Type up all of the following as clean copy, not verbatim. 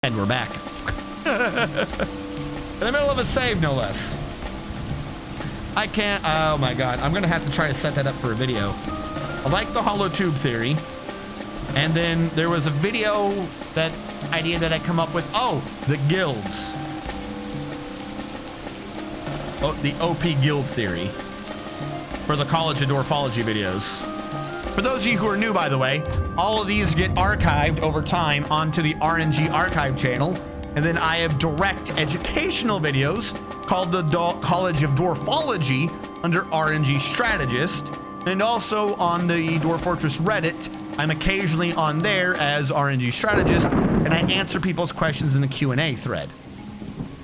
And we're back. In the middle of a save, no less. I can't, oh my god. I'm gonna have to try to set that up for a video. I like the hollow tube theory. And then there was a video, that idea that I come up with. Oh, the guilds. Oh, the OP guild theory. For the College of Dwarfology videos. For those of you who are new, by the way, all of these get archived over time onto the RNG archive channel. And then I have direct educational videos called the College of Dwarfology under RNG Strategist. And also on the Dwarf Fortress Reddit, I'm occasionally on there as RNG Strategist, and I answer people's questions in the Q&A thread,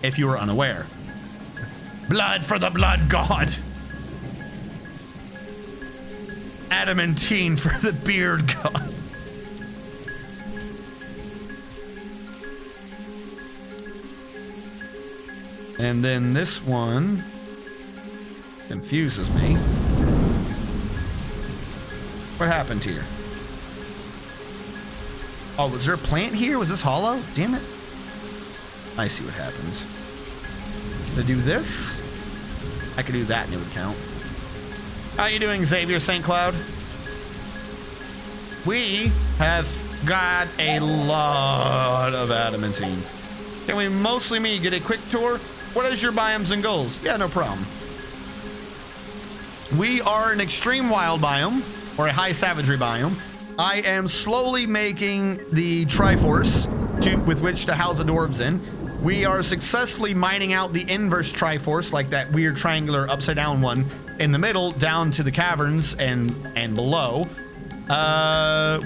if you were unaware. Blood for the blood god. Adamantine for the beard god. And then this one confuses me. What happened here? Oh, was there a plant here? Was this hollow? Damn it. I see what happened. To do this, I could do that and it would count. How you doing, Xavier St. Cloud? We have got a lot of adamantine. Can we mostly get a quick tour? What is your biomes and goals? Yeah, no problem. We are an extreme wild biome, or a high savagery biome. I am slowly making the Triforce with which to house the dwarves in. We are successfully mining out the inverse Triforce, like that weird triangular upside down one in the middle, down to the caverns and below.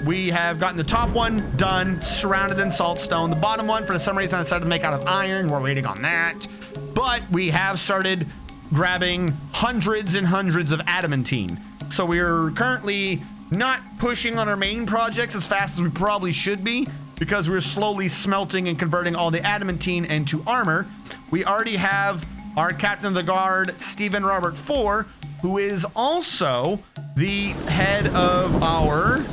We have gotten the top one done, surrounded in saltstone. The bottom one, for some reason, I decided to make out of iron. We're waiting on that. But we have started grabbing hundreds and hundreds of adamantine. So we're currently not pushing on our main projects as fast as we probably should be, because we're slowly smelting and converting all the adamantine into armor. We already have our Captain of the Guard, Stephen Robert IV, who is also the head of our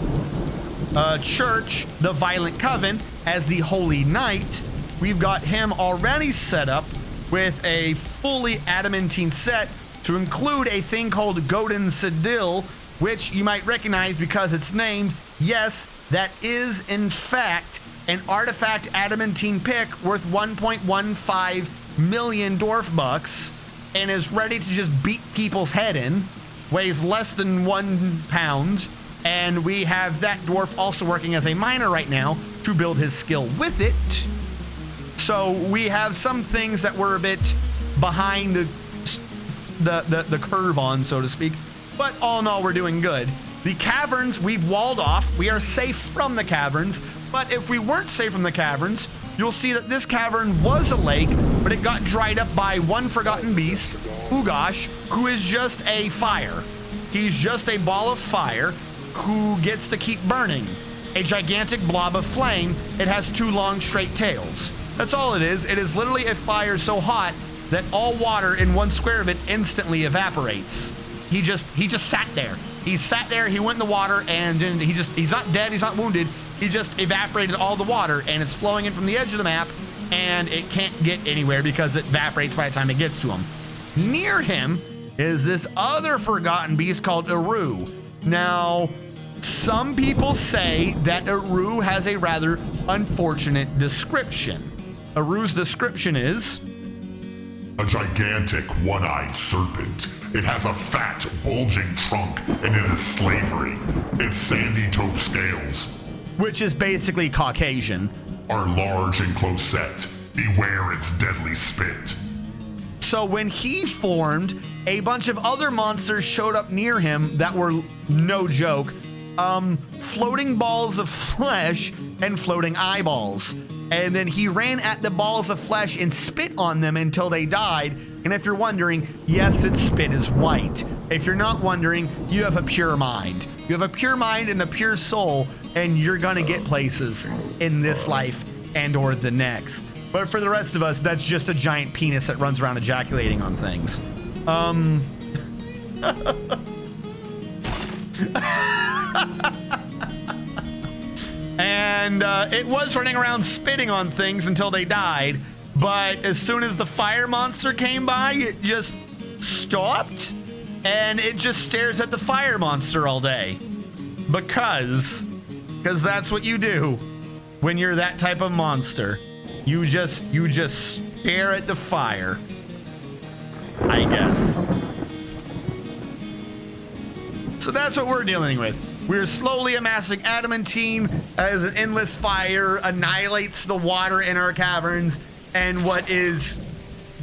church, the Violent Coven, as the Holy Knight. We've got him already set up with a fully adamantine set to include a thing called Godin Sedil, which you might recognize because it's named. Yes, that is in fact an artifact adamantine pick worth 1.15 million dwarf bucks, and is ready to just beat people's head in. Weighs less than 1 pound, and we have that dwarf also working as a miner right now to build his skill with it. So we have some things that we're a bit behind the curve on, so to speak, but all in all, we're doing good. The caverns we've walled off. We are safe from the caverns, but if we weren't safe from the caverns, you'll see that this cavern was a lake, but it got dried up by one forgotten beast, Ugash, who is just a fire. He's just a ball of fire who gets to keep burning. A gigantic blob of flame. It has 2 long straight tails. That's all it is. It is literally a fire so hot that all water in 1 square of it instantly evaporates. He just sat there. He sat there, he went in the water, and then he's not dead, he's not wounded. He just evaporated all the water, and it's flowing in from the edge of the map, and it can't get anywhere because it evaporates by the time it gets to him. Near him is this other forgotten beast called Eru. Now, some people say that Eru has a rather unfortunate description. Eru's description is a gigantic one-eyed serpent. It has a fat, bulging trunk, and it is slavery. Its sandy taupe scales, which is basically Caucasian, are large and close set. Beware its deadly spit. So when he formed, a bunch of other monsters showed up near him that were, no joke, floating balls of flesh and floating eyeballs. And then he ran at the balls of flesh and spit on them until they died. And if you're wondering, yes, its spit is white. If you're not wondering, you have a pure mind. You have a pure mind and a pure soul, and you're gonna get places in this life and or the next. But for the rest of us, that's just a giant penis that runs around ejaculating on things. And it was running around spitting on things until they died. But as soon as the fire monster came by, it just stopped. And it just stares at the fire monster all day. Because that's what you do when you're that type of monster. You just stare at the fire, I guess. So that's what we're dealing with. We're slowly amassing adamantine as an endless fire annihilates the water in our caverns, and what is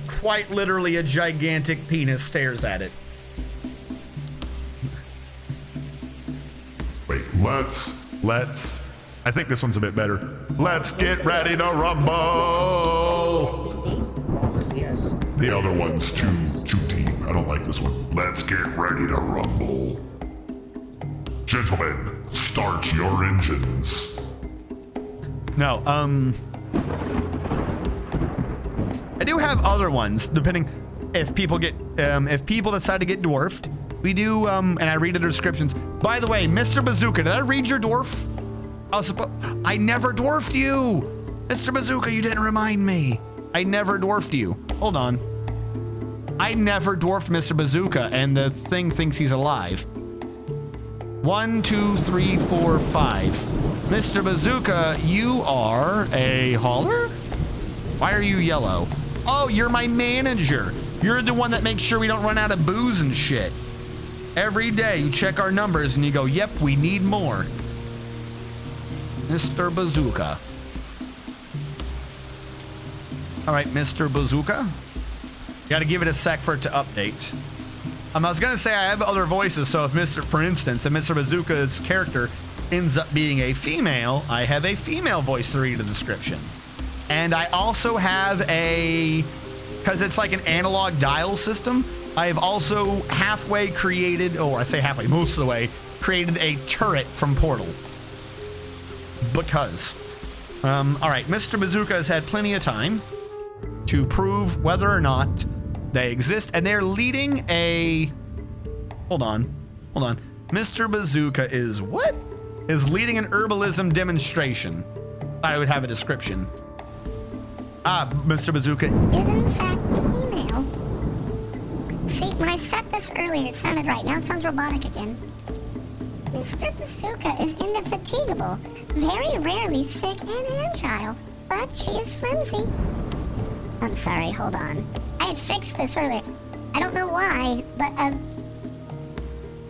quite literally a gigantic penis stares at it. Wait, let's. I think this one's a bit better. Let's get ready to rumble. Yes. The other one's too deep. I don't like this one. Let's get ready to rumble. Gentlemen, start your engines. No, I do have other ones, depending if people decide to get dwarfed. We do, and I read the descriptions. By the way, Mr. Bazooka, did I read your dwarf? I never dwarfed you! Mr. Bazooka, you didn't remind me. I never dwarfed you. Hold on. I never dwarfed Mr. Bazooka, and the thing thinks he's alive. 1, 2, 3, 4, 5. Mr. Bazooka, you are a hauler? Why are you yellow? Oh, you're my manager. You're the one that makes sure we don't run out of booze and shit. Every day you check our numbers and you go, yep, we need more. Mr. Bazooka. All right, Mr. Bazooka. Got to give it a sec for it to update. I was gonna say I have other voices, so if for instance, if Mr. Bazooka's character ends up being a female, I have a female voice to read the description. And I also have because it's like an analog dial system, I have also halfway created, or I say halfway, most of the way, created a turret from Portal. Because. All right, Mr. Bazooka has had plenty of time to prove whether or not they exist, and they're leading a... Hold on. Mr. Bazooka is what? Is leading an herbalism demonstration. I would have a description. Mr. Bazooka is in fact female. See, when I said this earlier, it sounded right. Now it sounds robotic again. Mr. Bazooka is indefatigable, very rarely sick and agile, but she is flimsy. I'm sorry, hold on. I had fixed this earlier. I don't know why, but I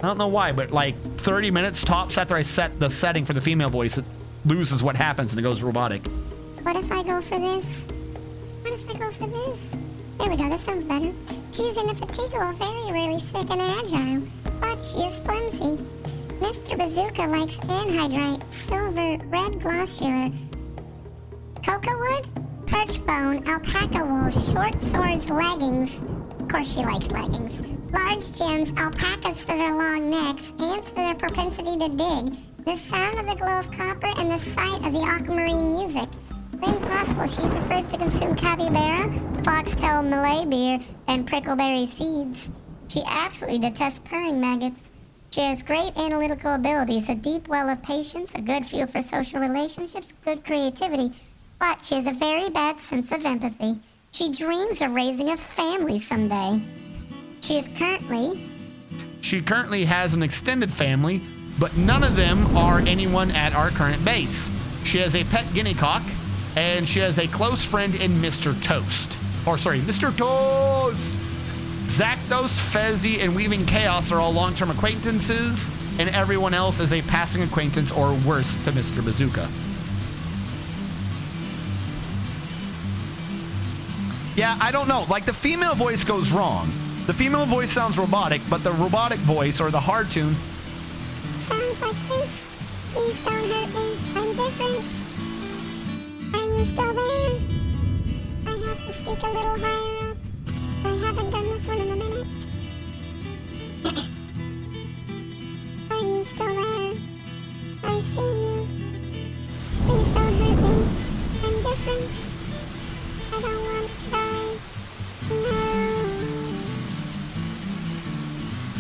don't know why, but like 30 minutes tops after I set the setting for the female voice, it loses what happens and it goes robotic. What if I go for this? There we go, this sounds better. She's indefatigable, very rarely sick and agile, but she is flimsy. Mr. Bazooka likes anhydrite, silver, red glossular, cocoa wood, perch bone, alpaca wool, short swords, leggings. Of course she likes leggings. Large gems, alpacas for their long necks, ants for their propensity to dig, the sound of the glow of copper, and the sight of the aquamarine music. When possible, she prefers to consume capybara, foxtail Malay beer, and prickleberry seeds. She absolutely detests purring maggots. She has great analytical abilities, a deep well of patience, a good feel for social relationships, good creativity, but she has a very bad sense of empathy. She dreams of raising a family someday. She currently has an extended family, but none of them are anyone at our current base. She has a pet guinea cock, and she has a close friend in Mr. Toast. Mr. Toast! Zakdos, Fezzi, and Weaving Chaos are all long-term acquaintances, and everyone else is a passing acquaintance or worse to Mr. Bazooka. Yeah, I don't know. Like, the female voice goes wrong. The female voice sounds robotic, but the robotic voice, or the hard tune... sounds like this. Please don't hurt me. I'm different. Are you still there? I have to speak a little higher up. I haven't done this one in a minute. Are you still there? I see you. Please don't hurt me. I'm different. I don't want to die. No.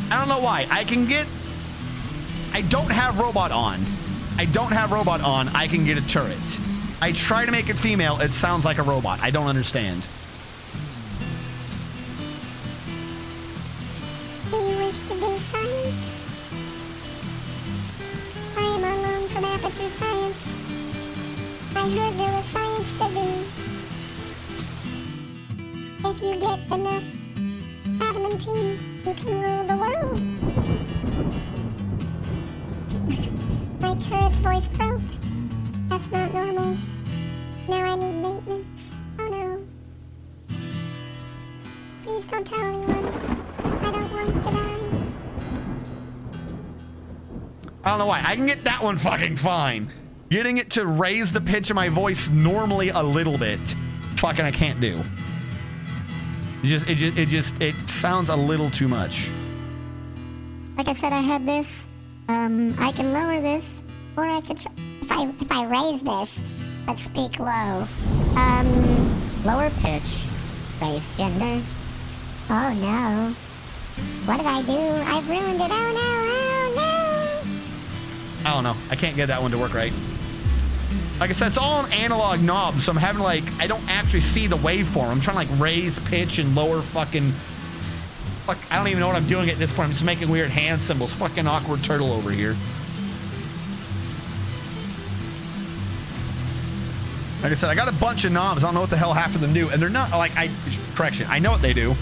I don't know why. I don't have robot on. I don't have robot on, I can get a turret. I try to make it female, it sounds like a robot. I don't understand. Do you wish to do science? I am on loan from Aperture Science. I heard there was science to do. If you get enough adamantine, you can rule the world. My turret's voice broke. That's not normal. Now I need maintenance. Oh no. Please don't tell anyone. I don't want to die. I don't know why. I can get that one fucking fine. Getting it to raise the pitch of my voice normally a little bit, fucking I can't do. It sounds a little too much. Like I said, I had this. I can lower this, or I could try. If I raise this, let's speak low. Lower pitch, raise gender. Oh no. What did I do? I've ruined it. Oh no, oh no. I don't know. I can't get that one to work right. Like I said, it's all an analog knob, so I'm having like, I don't actually see the waveform. I'm trying to like raise pitch and lower fucking, fuck, I don't even know what I'm doing at this point. I'm just making weird hand symbols. Fucking awkward turtle over here. Like I said, I got a bunch of knobs. I don't know what the hell half of them do. And they're not like, correction, I know what they do.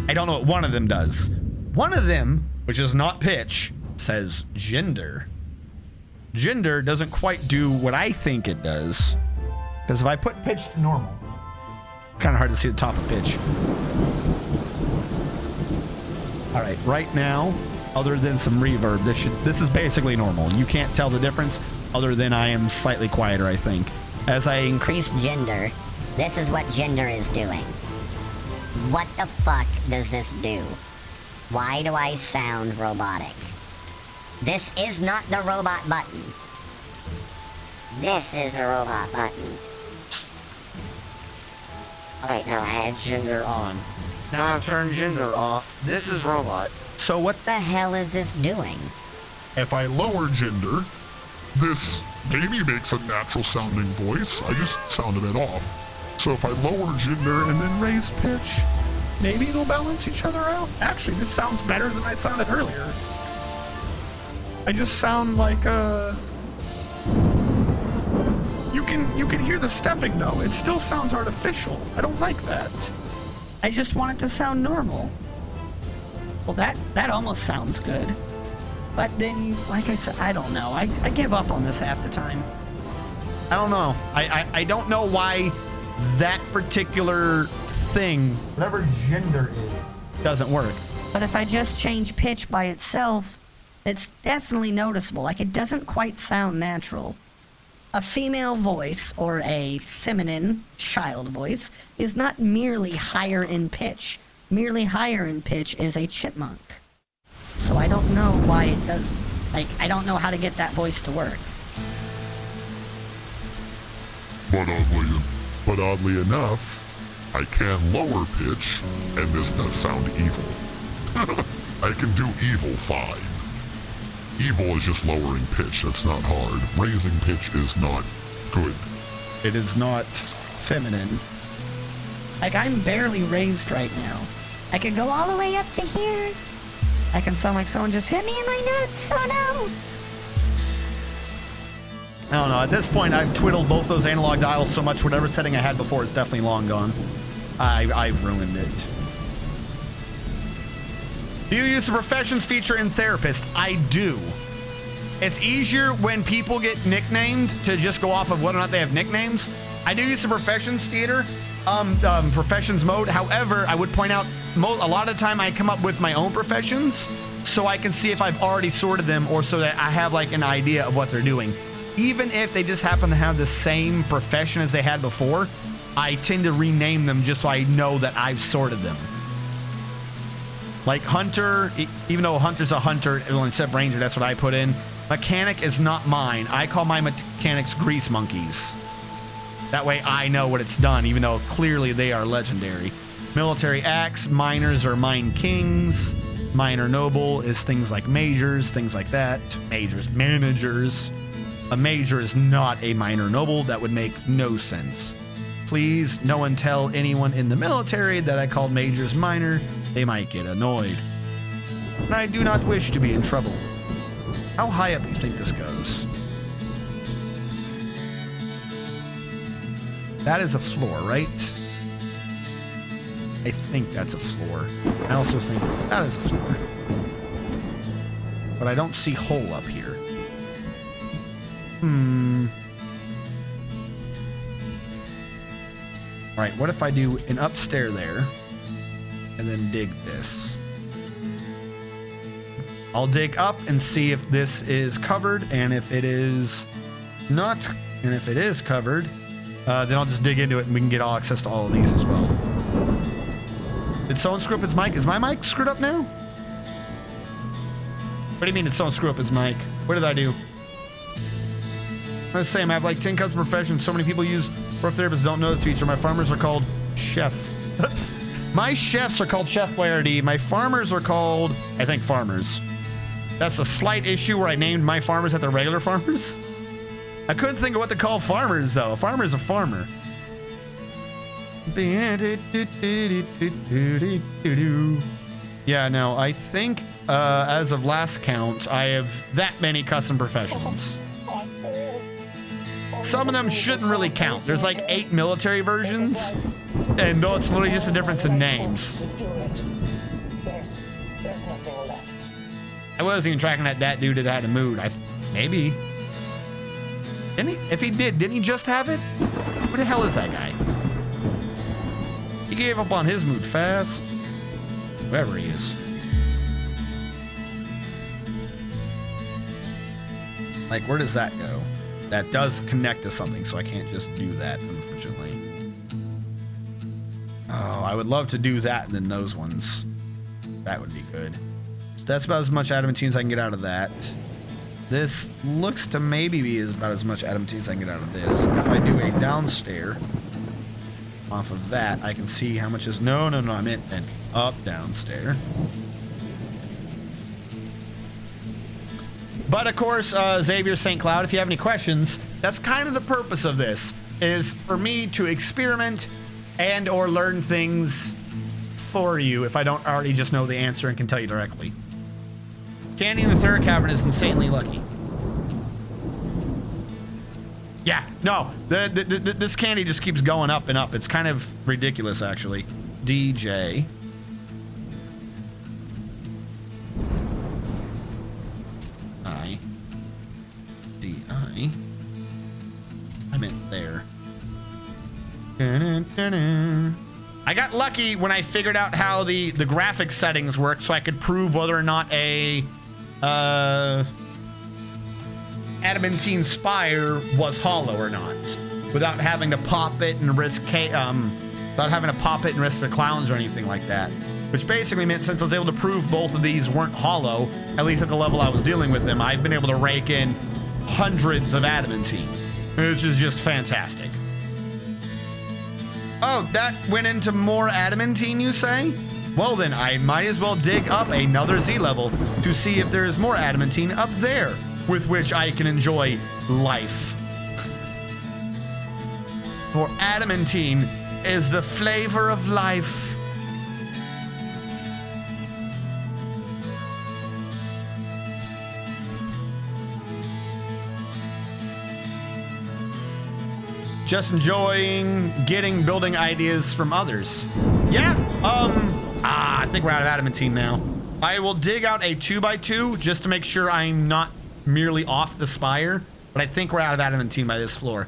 I don't know what one of them does. One of them, which is not pitch, says gender. Gender doesn't quite do what I think it does. Because if I put pitch to normal, kind of hard to see the top of pitch. All right, right now, other than some reverb, this is basically normal. You can't tell the difference other than I am slightly quieter, I think. As I increase Gender, this is what gender is doing. What the fuck does this do? Why do I sound robotic? This is not the robot button. This is the robot button. Alright, now I had gender on. Now I've turned gender off. This is robot. So what the hell is this doing? If I lower gender, this maybe makes a natural sounding voice. I just sound a bit off. So if I lower gender and then raise pitch, maybe they'll balance each other out. Actually, this sounds better than I sounded earlier. I just sound like you can hear the stepping though. It still sounds artificial. I don't like that. I just want it to sound normal. Well, that almost sounds good. But then, like I said, I don't know. I give up on this half the time. I don't know. I don't know why that particular thing, whatever gender is, doesn't work. But if I just change pitch by itself, it's definitely noticeable. Like, it doesn't quite sound natural. A female voice, or a feminine child voice, is not merely higher in pitch. Merely higher in pitch is a chipmunk. So I don't know why it does. Like, I don't know how to get that voice to work. But oddly enough, I can lower pitch, and this does sound evil. I can do evil fine. Evil is just lowering pitch. That's not hard. Raising pitch is not good. It is not feminine. Like, I'm barely raised right now. I could go all the way up to here. I can sound like someone just hit me in my nuts. Oh no! I don't know. At this point, I've twiddled both those analog dials so much, whatever setting I had before is definitely long gone. I've ruined it. Do you use the professions feature in Therapist? I do. It's easier when people get nicknamed to just go off of whether or not they have nicknames. I do use the professions theater, professions mode. However, I would point out a lot of the time I come up with my own professions so I can see if I've already sorted them or so that I have like an idea of what they're doing. Even if they just happen to have the same profession as they had before, I tend to rename them just so I know that I've sorted them. Like Hunter, even though Hunter's a hunter, instead of Ranger, that's what I put in. Mechanic is not mine. I call my mechanics grease monkeys. That way I know what it's done, even though clearly they are legendary. Military axe, miners are mine kings. Minor noble is things like majors, things like that. Majors, managers. A major is not a minor noble. That would make no sense. Please, no one tell anyone in the military that I called majors minor. They might get annoyed. And I do not wish to be in trouble. How high up do you think this goes? That is a floor, right? I think that's a floor. I also think that is a floor. But I don't see hole up here. Alright, what if I do an upstairs there and then dig this? I'll dig up and see if this is covered, and if it is not, and if it is covered, then I'll just dig into it and we can get all access to all of these as well. Did someone screw up his mic? Is my mic screwed up now? What do you mean did someone screw up his mic? What did I do? I was saying I have like 10 custom professions. So many people use Dwarf therapists don't know this feature. My farmers are called chef. My chefs are called Chef Boyardee. My farmers are called, I think, farmers. That's a slight issue where I named my farmers after regular farmers. I couldn't think of what to call farmers, though. A farmer is a farmer. Yeah, no, I think as of last count, I have that many custom professions. Some of them shouldn't really count. There's like 8 military versions, and though it's literally just a difference in names. I wasn't even tracking that dude that had a mood. Maybe. Didn't he? If he didn't he just have it? Where the hell is that guy? He gave up on his mood fast. Whoever he is. Like, where does that go? That does connect to something, so I can't just do that, unfortunately. Oh, I would love to do that and then those ones. That would be good. So that's about as much adamantine as I can get out of that. This looks to maybe be about as much adamantine as I can get out of this. If I do a downstairs off of that, I can see how much is... No, I meant an up downstairs. But of course, Xavier St. Cloud, if you have any questions, that's kind of the purpose of this, is for me to experiment and or learn things for you if I don't already just know the answer and can tell you directly. Candy in the third cavern is insanely lucky. Yeah, no, this candy just keeps going up and up. It's kind of ridiculous, actually. DJ. I meant there. I got lucky when I figured out how the graphic settings work, so I could prove whether or not a adamantine spire was hollow or not, without having to pop it and risk the clowns or anything like that. Which basically meant since I was able to prove both of these weren't hollow, at least at the level I was dealing with them, I've been able to rake in hundreds of adamantine, which is just fantastic. Oh, that went into more adamantine, you say? Well then, I might as well dig up another Z level to see if there is more adamantine up there with which I can enjoy life. For adamantine is the flavor of life. Just enjoying building ideas from others. Yeah, I think we're out of adamantine now. I will dig out a 2x2 just to make sure I'm not merely off the spire, but I think we're out of adamantine by this floor.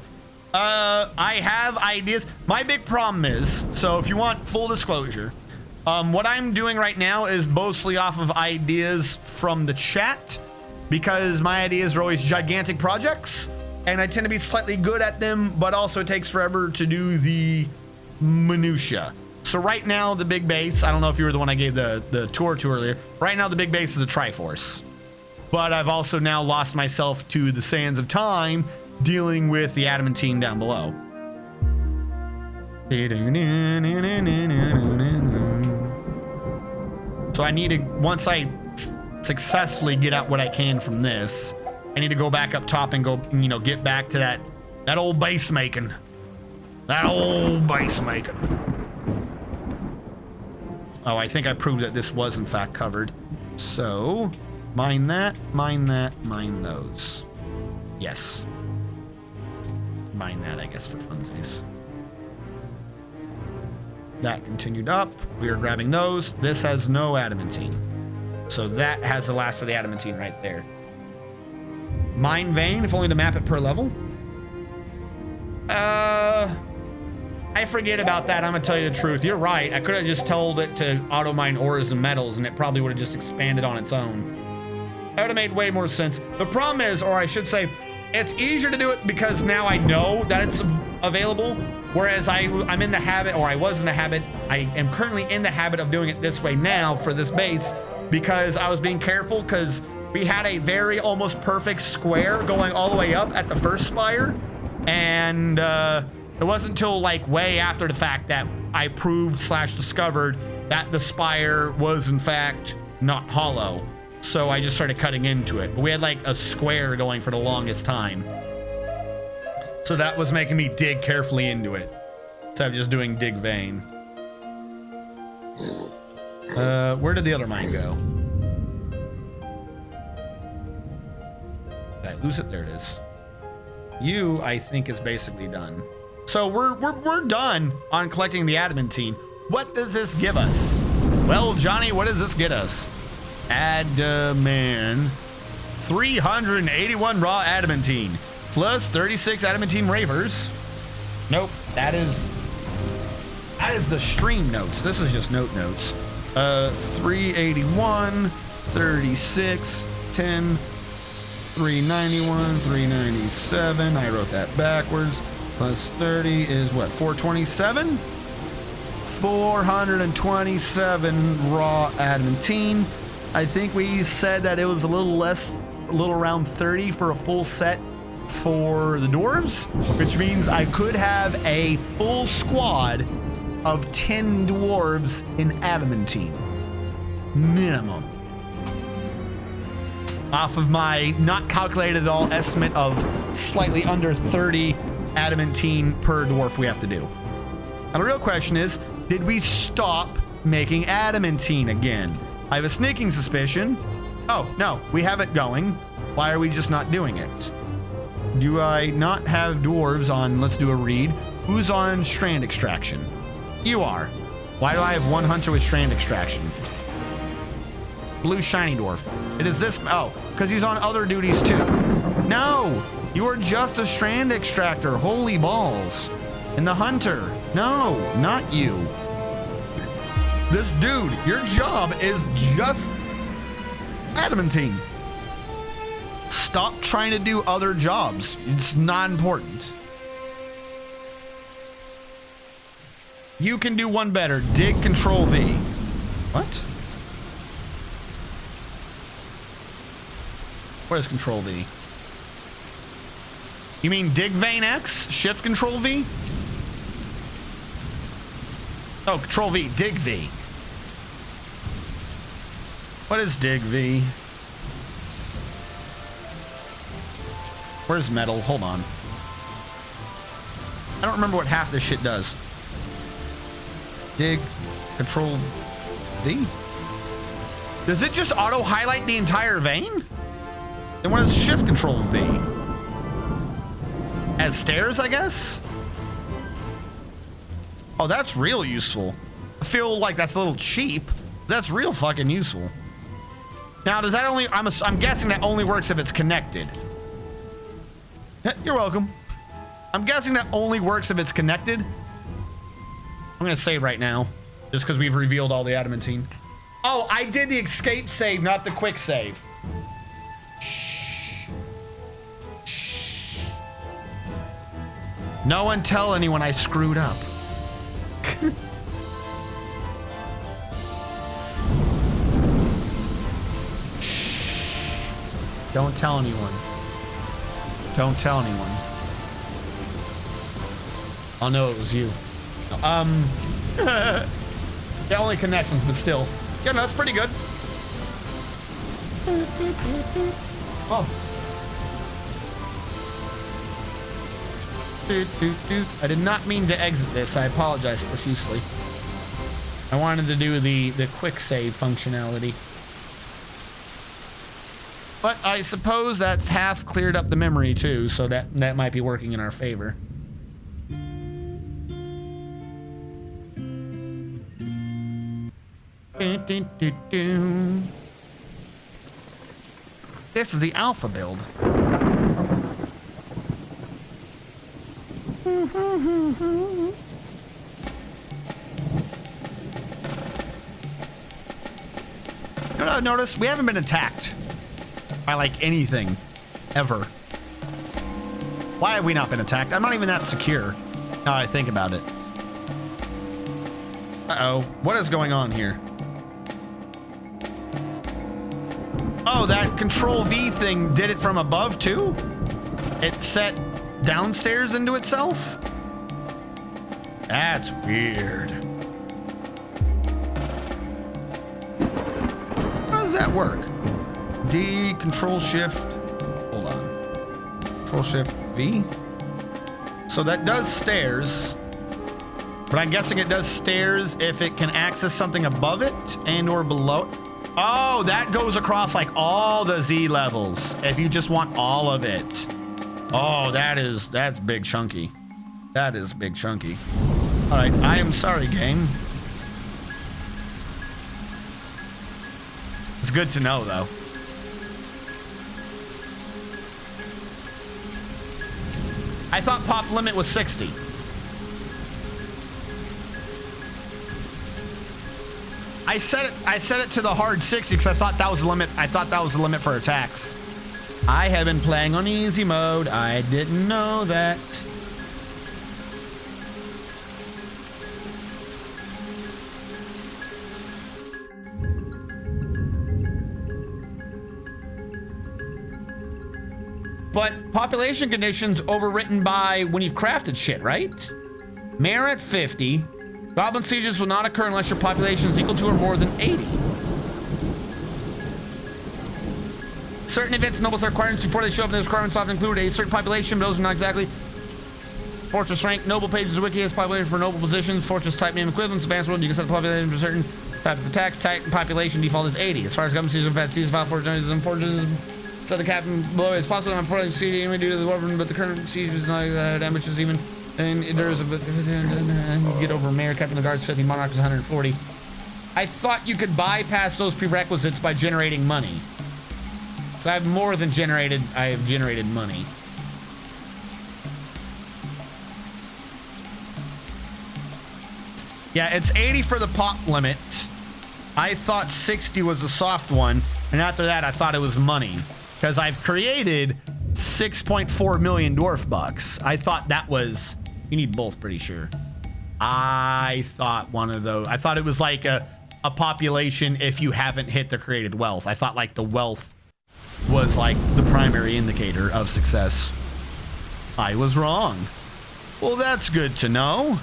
I have ideas. My big problem is, so if you want full disclosure, what I'm doing right now is mostly off of ideas from the chat, because my ideas are always gigantic projects. And I tend to be slightly good at them, but also it takes forever to do the minutia. So right now, the big base, I don't know if you were the one I gave the tour to earlier. Right now, the big base is a Triforce. But I've also now lost myself to the sands of time, dealing with the adamantine down below. So I need to, once I successfully get out what I can from this, I need to go back up top and go, you know, get back to that old base making. That old base making. Oh, I think I proved that this was in fact covered. So, mine that, mine those. Yes. Mine that, I guess, for funsies. That continued up. We are grabbing those. This has no adamantine. So that has the last of the adamantine right there. Mine vein, if only to map it per level. I forget about that. I'm gonna tell you the truth. You're right. I could have just told it to auto mine ores and metals, and it probably would have just expanded on its own. That would have made way more sense. The problem is, or I should say, it's easier to do it because now I know that it's available. Whereas I'm in the habit, or I was in the habit, I am currently in the habit of doing it this way now for this base because I was being careful because we had a very almost perfect square going all the way up at the first spire. And it wasn't until like way after the fact that I proved / discovered that the spire was in fact not hollow. So I just started cutting into it. But we had like a square going for the longest time. So that was making me dig carefully into it instead of just doing dig vein. Where did the other mine go? Did I lose it? There it is. You, I think, is basically done. So we're done on collecting the adamantine. What does this give us? Well, Johnny, what does this get us? Adamant. 381 raw adamantine. Plus 36 adamantine ravers. Nope, that is the stream notes. This is just notes. 381, 36, 10, 391, 397. I wrote that backwards. Plus 30 is what? 427? 427 raw adamantine. I think we said that it was a little around 30 for a full set for the dwarves, which means I could have a full squad of 10 dwarves in adamantine minimum, off of my not calculated at all estimate of slightly under 30 adamantine per dwarf we have to do. And the real question is, did we stop making adamantine again? I have a sneaking suspicion. Oh no, we have it going. Why are we just not doing it? Do I not have dwarves on? Let's do a read. Who's on strand extraction? You are. Why do I have one hunter with strand extraction? Blue shiny dwarf. It is this. Oh, because he's on other duties too. No, you are just a strand extractor. Holy balls. And the hunter. No, not you. This dude, your job is just adamantine. Stop trying to do other jobs. It's not important. You can do one better. Dig Control V. What? What is Control V? You mean Dig Vein X? Shift Control V? Oh, Control V. Dig V. What is Dig V? Where's metal? Hold on. I don't remember what half this shit does. Dig, Control V? Does it just auto highlight the entire vein? Then what is Shift Control V? As stairs, I guess? Oh, that's real useful. I feel like that's a little cheap. That's real fucking useful. Now, does that only, I'm guessing that only works if it's connected. You're welcome. I'm guessing that only works if it's connected. I'm gonna save right now, just because we've revealed all the adamantine. Oh, I did the escape save, not the quick save. Shh. Shh. No one tell anyone I screwed up. Shh. Don't tell anyone. Don't tell anyone. I'll know it was you. Yeah, only connections, but still. Yeah, no, that's pretty good. Oh. I did not mean to exit this. I apologize profusely. I wanted to do the quick save functionality. But I suppose that's half cleared up the memory too, so that might be working in our favor. This is the alpha build. Notice we haven't been attacked by like anything ever. Why have we not been attacked? I'm not even that secure now I think about it. Uh-oh, what is going on here? Oh, that Control V thing did it from above too? It set downstairs into itself? That's weird. How does that work? D, Control Shift, hold on. Control Shift V? So that does stairs, but I'm guessing it does stairs if it can access something above it and or below. Oh, that goes across like all the Z levels if you just want all of it. Oh, that's big chunky. That is big chunky. All right, I am sorry, game. It's good to know, though. I thought pop limit was 60. I set it to the hard 60 because I thought that was the limit. I thought that was the limit for attacks. I have been playing on easy mode. I didn't know that. But population conditions overwritten by when you've crafted shit, right? Mayor at 50. Goblin sieges will not occur unless your population is equal to or more than 80. Certain events and nobles are requirements before they show up, and those requirements often include a certain population, but those are not exactly. Fortress rank, noble pages, wiki has population for noble positions, fortress type name equivalents, advanced world, you can set the population for certain type of attacks, type and population default is 80. As far as government sieges and fancies, file fortunes and fortunes, set the cap below as possible. I'm for CD due to the weapon, but the current siege is not damage is even. And there's a bit. Get over mayor, captain of the guards 50, monarch is 140. I thought you could bypass those prerequisites by generating money. So I have more than generated. I have generated money. Yeah, it's 80 for the pop limit. I thought 60 was the soft one, and after that, I thought it was money because I've created 6.4 million dwarf bucks. I thought that was. You need both, pretty sure. I thought one of those. I thought it was like a population if you haven't hit the created wealth. I thought like the wealth was like the primary indicator of success. I was wrong. Well, that's good to know.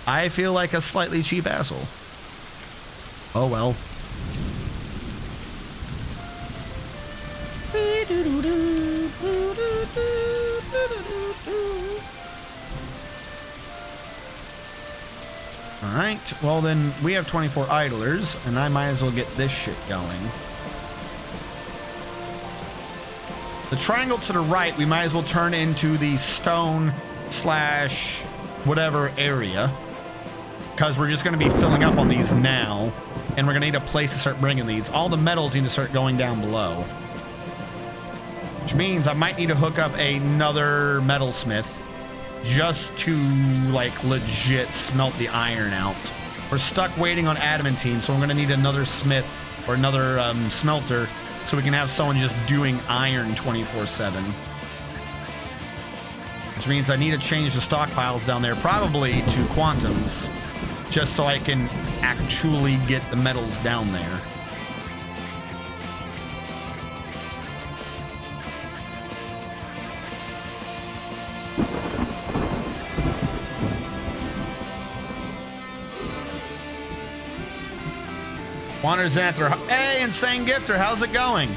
I feel like a slightly cheap asshole. Oh well. All right, well then we have 24 idlers, and I might as well get this shit going. The triangle to the right, we might as well turn into the stone slash whatever area, because we're just going to be filling up on these now, and we're going to need a place to start bringing these. All the metals need to start going down below, which means I might need to hook up another metalsmith just to like legit smelt the iron out. We're stuck waiting on adamantine, so I'm gonna need another smith or another smelter so we can have someone just doing iron 24/7. Which means I need to change the stockpiles down there probably to quantums just so I can actually get the metals down there. Wander's Anther. Hey, Insane Gifter, how's it going?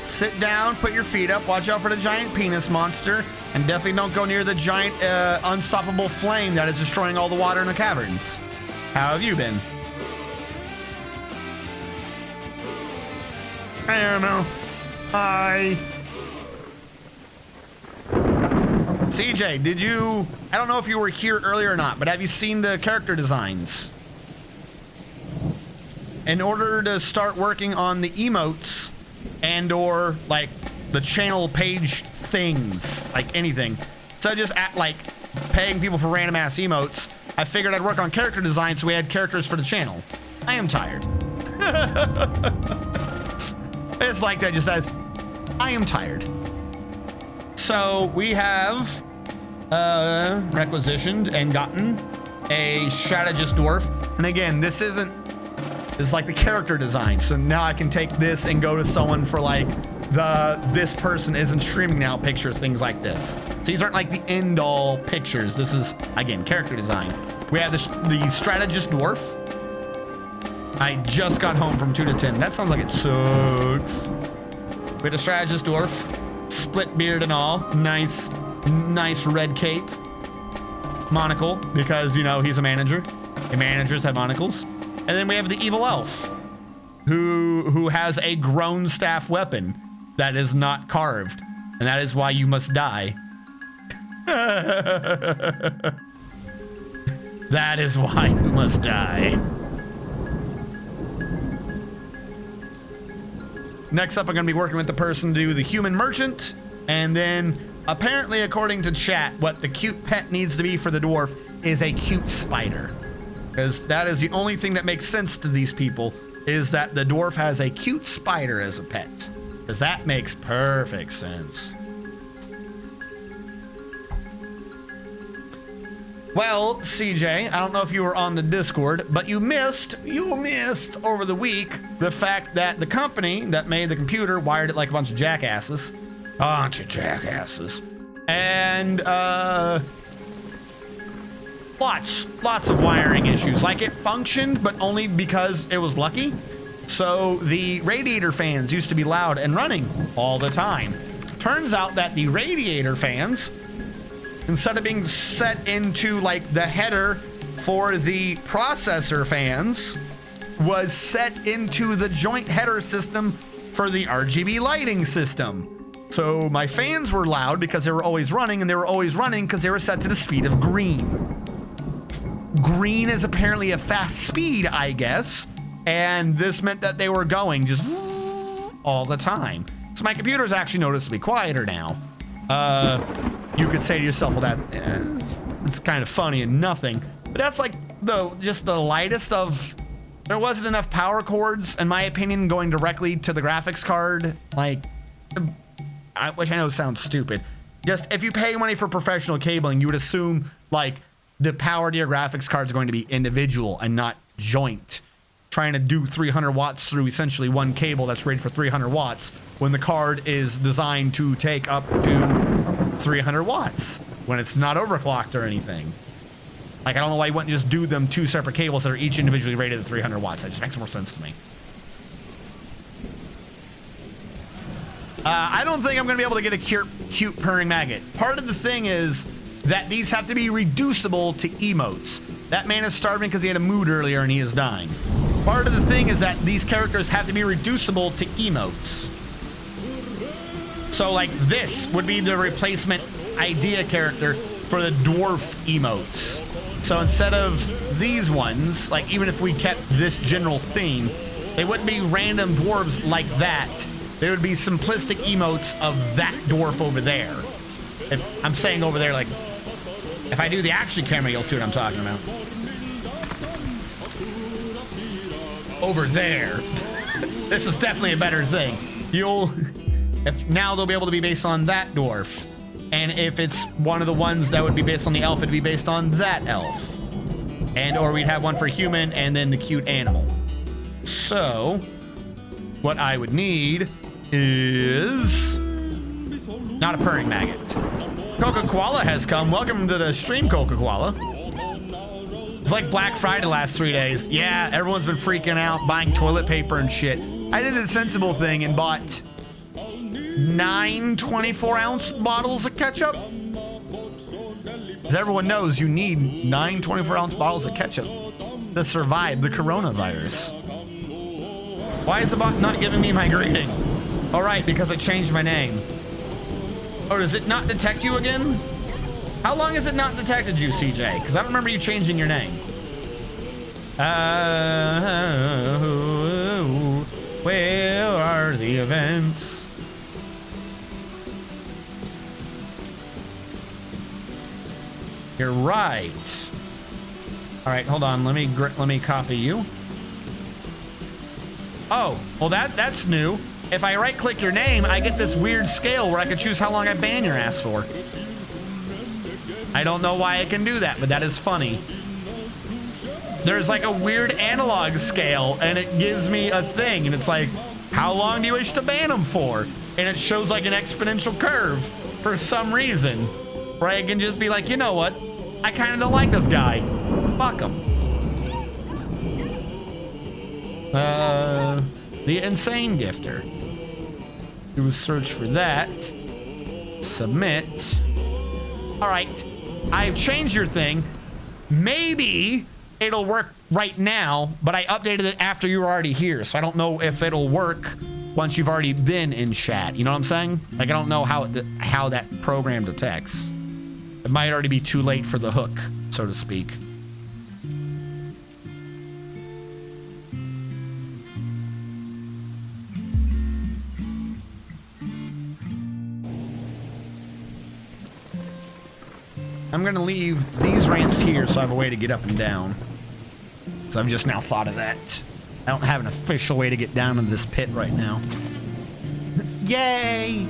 Sit down, put your feet up, watch out for the giant penis monster. And definitely don't go near the giant, unstoppable flame that is destroying all the water in the caverns. How have you been? I don't know. Hi. CJ, did you... I don't know if you were here earlier or not, but have you seen the character designs? In order to start working on the emotes and or, like, the channel page things, like anything. So just at, like, paying people for random ass emotes, I figured I'd work on character design so we had characters for the channel. I am tired. It's like that just as I am tired. So we have requisitioned and gotten a strategist dwarf. And again, this is like the character design. So now I can take this and go to someone for like this person isn't streaming now picture, things like this. So these aren't like the end all pictures. This is again character design. We have the strategist dwarf. I just got home from 2 to 10. That sounds like it sucks. We had a strategist dwarf, split beard and all, nice red cape, monocle because you know he's a manager. And managers have monocles. And then we have the evil elf, who has a grown staff weapon that is not carved, and that is why you must die. That is why you must die. Next up, I'm going to be working with the person to do the human merchant, and then apparently, according to chat, what the cute pet needs to be for the dwarf is a cute spider. Because that is the only thing that makes sense to these people, is that the dwarf has a cute spider as a pet. Because that makes perfect sense. Well, CJ, I don't know if you were on the Discord, but you missed over the week the fact that the company that made the computer wired it like a bunch of jackasses. And, lots of wiring issues. Like it functioned, but only because it was lucky. So the radiator fans used to be loud and running all the time. Turns out that the radiator fans, instead of being set into like the header for the processor fans, was set into the joint header system for the RGB lighting system. So my fans were loud because they were always running, and they were always running because they were set to the speed of green. Green is apparently a fast speed, I guess, and this meant that they were going just all the time. So my computer's actually noticeably quieter now. You could say to yourself, well, it's kind of funny and nothing, but that's like just the lightest of. There wasn't enough power cords, in my opinion, going directly to the graphics card. Like, which I know sounds stupid. Just if you pay money for professional cabling, you would assume like the power to your graphics card is going to be individual and not joint. Trying to do 300 watts through essentially one cable that's rated for 300 watts when the card is designed to take up to 300 watts when it's not overclocked or anything. Like, I don't know why you wouldn't just do them 2 separate cables that are each individually rated at 300 watts. That just makes more sense to me. I don't think I'm going to be able to get a cute purring maggot. Part of the thing is that these have to be reducible to emotes. That man is starving because he had a mood earlier and he is dying. Part of the thing is that these characters have to be reducible to emotes. So like this would be the replacement idea character for the dwarf emotes. So instead of these ones, like even if we kept this general theme, they wouldn't be random dwarves like that. They would be simplistic emotes of that dwarf over there. If I'm saying over there, like, if I do the action camera, you'll see what I'm talking about. Over there. This is definitely a better thing. Now they'll be able to be based on that dwarf. And if it's one of the ones that would be based on the elf, it'd be based on that elf. Or we'd have one for human and then the cute animal. So, what I would need is not a purring maggot. Coca-Cola has come. Welcome to the stream, Coca-Cola. It's like Black Friday the last 3 days. Yeah, everyone's been freaking out, buying toilet paper and shit. I did the sensible thing and bought 9 24-ounce bottles of ketchup. As everyone knows, you need 9 24-ounce bottles of ketchup to survive the coronavirus. Why is the bot not giving me my greeting? All right, because I changed my name. Oh, does it not detect you again? How long has it not detected you, CJ? Because I don't remember you changing your name. Where are the events? You're right. All right, hold on. Let me copy you. Oh, well that's new. If I right-click your name, I get this weird scale where I can choose how long I ban your ass for. I don't know why I can do that, but that is funny. There's like a weird analog scale, and it gives me a thing, and it's like, how long do you wish to ban them for? And it shows like an exponential curve for some reason, where I can just be like, you know what? I kind of don't like this guy. Fuck him. The Insane Gifter. Do a search for that. Submit. All right. I've changed your thing. Maybe it'll work right now, but I updated it after you were already here, so I don't know if it'll work once you've already been in chat. You know what I'm saying? Like, I don't know how that program detects. It might already be too late for the hook, so to speak. I'm gonna leave these ramps here so I have a way to get up and down. So I've just now thought of that. I don't have an official way to get down into this pit right now. Yay!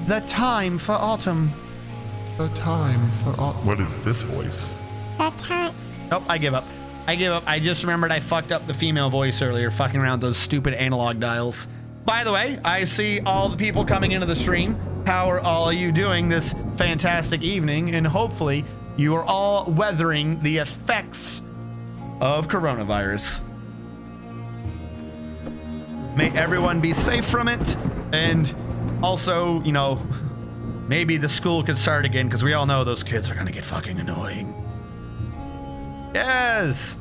The time for autumn. The time for autumn. What is this voice? That time. Oh, I give up. I give up. I just remembered I fucked up the female voice earlier, fucking around with those stupid analog dials. By the way, I see all the people coming into the stream. How are all of you doing this fantastic evening? And hopefully you are all weathering the effects of coronavirus. May everyone be safe from it. And also, you know, maybe the school could start again, because we all know those kids are going to get fucking annoying. Yes!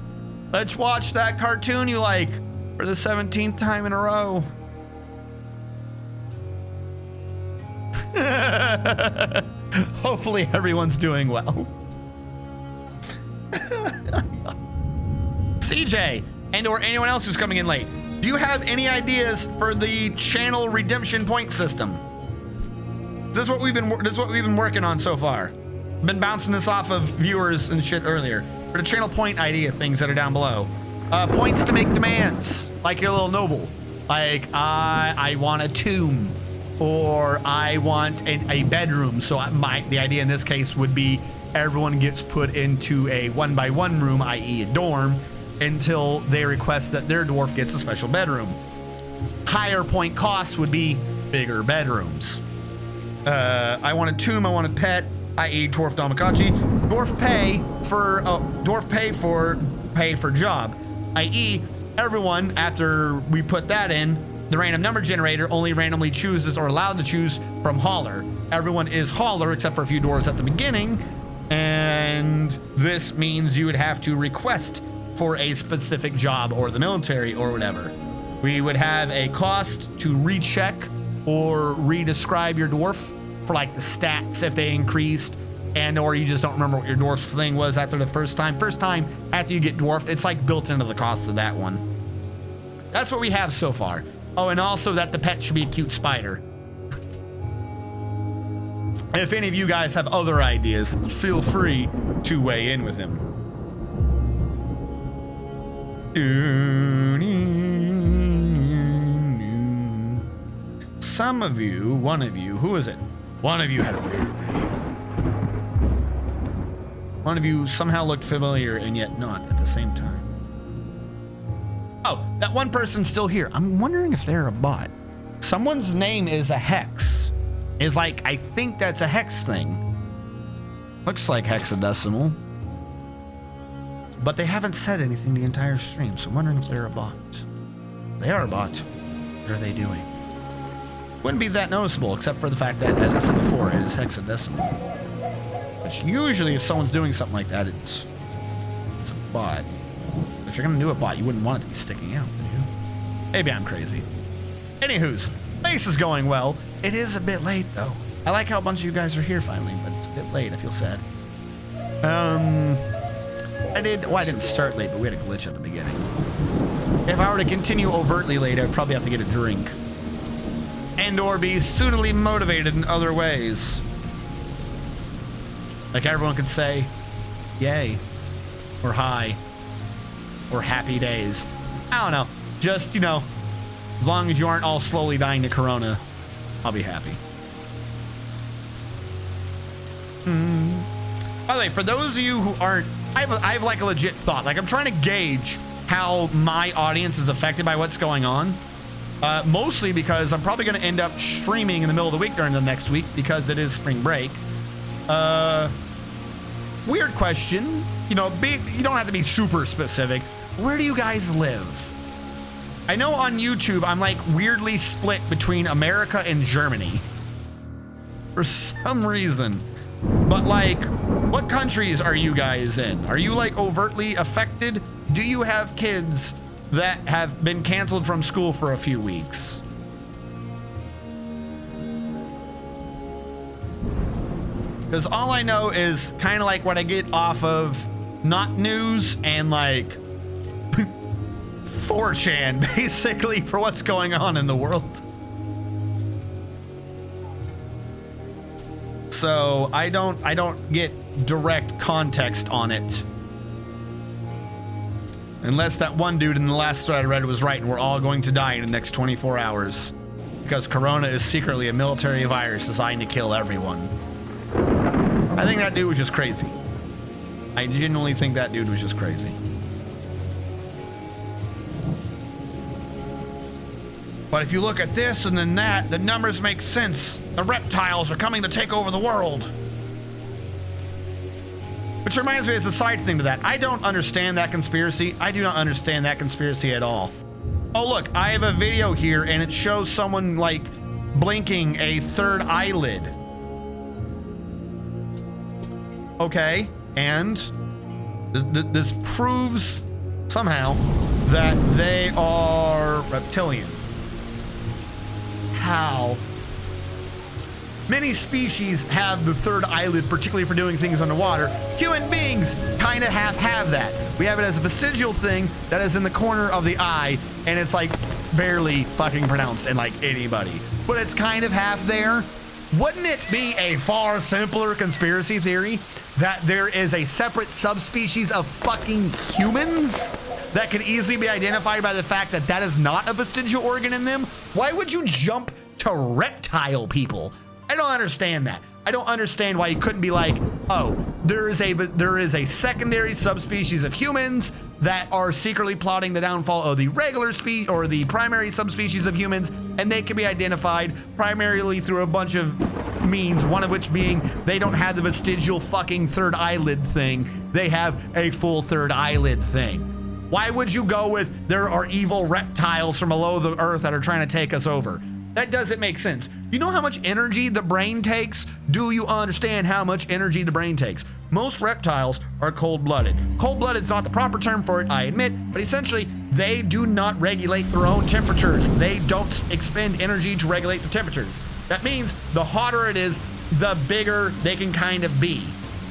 Let's watch that cartoon you like for the 17th time in a row. Hopefully everyone's doing well. CJ and or anyone else who's coming in late, do you have any ideas for the channel redemption point system? This is what we've been working on so far. Been bouncing this off of viewers and shit earlier. For the channel point idea things that are down below. Points to make demands, like your little noble. Like I want a tomb. Or I want a bedroom. So the idea in this case would be everyone gets put into a 1x1 room, i.e. a dorm, until they request that their dwarf gets a special bedroom. Higher point costs would be bigger bedrooms. I want a tomb, I want a pet, i.e. dwarf Damakachi. Dwarf pay for job, i.e. everyone, after we put that in, the random number generator only randomly chooses or allowed to choose from hauler. Everyone is hauler except for a few dwarves at the beginning, and this means you would have to request for a specific job or the military or whatever. We would have a cost to recheck or redescribe your dwarf for like the stats if they increased, and or you just don't remember what your dwarf's thing was after the first time. First time after you get dwarfed, it's like built into the cost of that one. That's what we have so far. Oh, and also that the pet should be a cute spider. If any of you guys have other ideas, feel free to weigh in with him. Some of you, one of you, who is it? One of you had a weird name. One of you somehow looked familiar and yet not at the same time. Oh, that one person's still here. I'm wondering if they're a bot. Someone's name is a hex. Is like, I think that's a hex thing. Looks like hexadecimal. But they haven't said anything the entire stream, so I'm wondering if they're a bot. If they are a bot. What are they doing? wouldn't be that noticeable, except for the fact that, as I said before, it is hexadecimal. Which usually, if someone's doing something like that, it's a bot. But if you're gonna do a bot, you wouldn't want it to be sticking out, would you? Maybe I'm crazy. Anywho's, base is going well. It is a bit late, though. I like how a bunch of you guys are here finally, but it's a bit late. I feel sad. I didn't start late, but we had a glitch at the beginning. If I were to continue overtly late, I'd probably have to get a drink. And or be suitably motivated in other ways. Like everyone could say, yay, or hi, or happy days. I don't know. Just, you know, as long as you aren't all slowly dying to Corona, I'll be happy. By the way, for those of you who aren't, I have like a legit thought. Like I'm trying to gauge how my audience is affected by what's going on. Mostly because I'm probably going to end up streaming in the middle of the week during the next week because it is spring break. Weird question. You know, you don't have to be super specific. Where do you guys live? I know on YouTube I'm like weirdly split between America and Germany. For some reason. But like, what countries are you guys in? Are you like overtly affected? Do you have kids that have been canceled from school for a few weeks? Because all I know is kind of like what I get off of not news and like 4chan, basically, for what's going on in the world. So I don't get direct context on it. Unless that one dude in the last thread I read was right and we're all going to die in the next 24 hours. Because Corona is secretly a military virus designed to kill everyone. I think that dude was just crazy. I genuinely think that dude was just crazy. But if you look at this and then that, the numbers make sense. The reptiles are coming to take over the world. Which reminds me, as a side thing to that, I don't understand that conspiracy. I do not understand that conspiracy at all. Oh, look, I have a video here and it shows someone like blinking a third eyelid. Okay, and this proves somehow that they are reptilian. How? Many species have the third eyelid, particularly for doing things underwater. Human beings kind of have that. We have it as a vestigial thing that is in the corner of the eye, and it's like barely fucking pronounced in like anybody. But it's kind of half there. Wouldn't it be a far simpler conspiracy theory that there is a separate subspecies of fucking humans that can easily be identified by the fact that that is not a vestigial organ in them? Why would you jump to reptile people? I don't understand that. I don't understand why you couldn't be like, oh, there is a secondary subspecies of humans that are secretly plotting the downfall of the regular species or the primary subspecies of humans, and they can be identified primarily through a bunch of means, one of which being they don't have the vestigial fucking third eyelid thing. They have a full third eyelid thing. Why would you go with there are evil reptiles from below the earth that are trying to take us over? That doesn't make sense. You know how much energy the brain takes? Do you understand how much energy the brain takes? Most reptiles are cold-blooded. Cold-blooded is not the proper term for it, I admit, but essentially, they do not regulate their own temperatures. They don't expend energy to regulate the temperatures. That means the hotter it is, the bigger they can kind of be.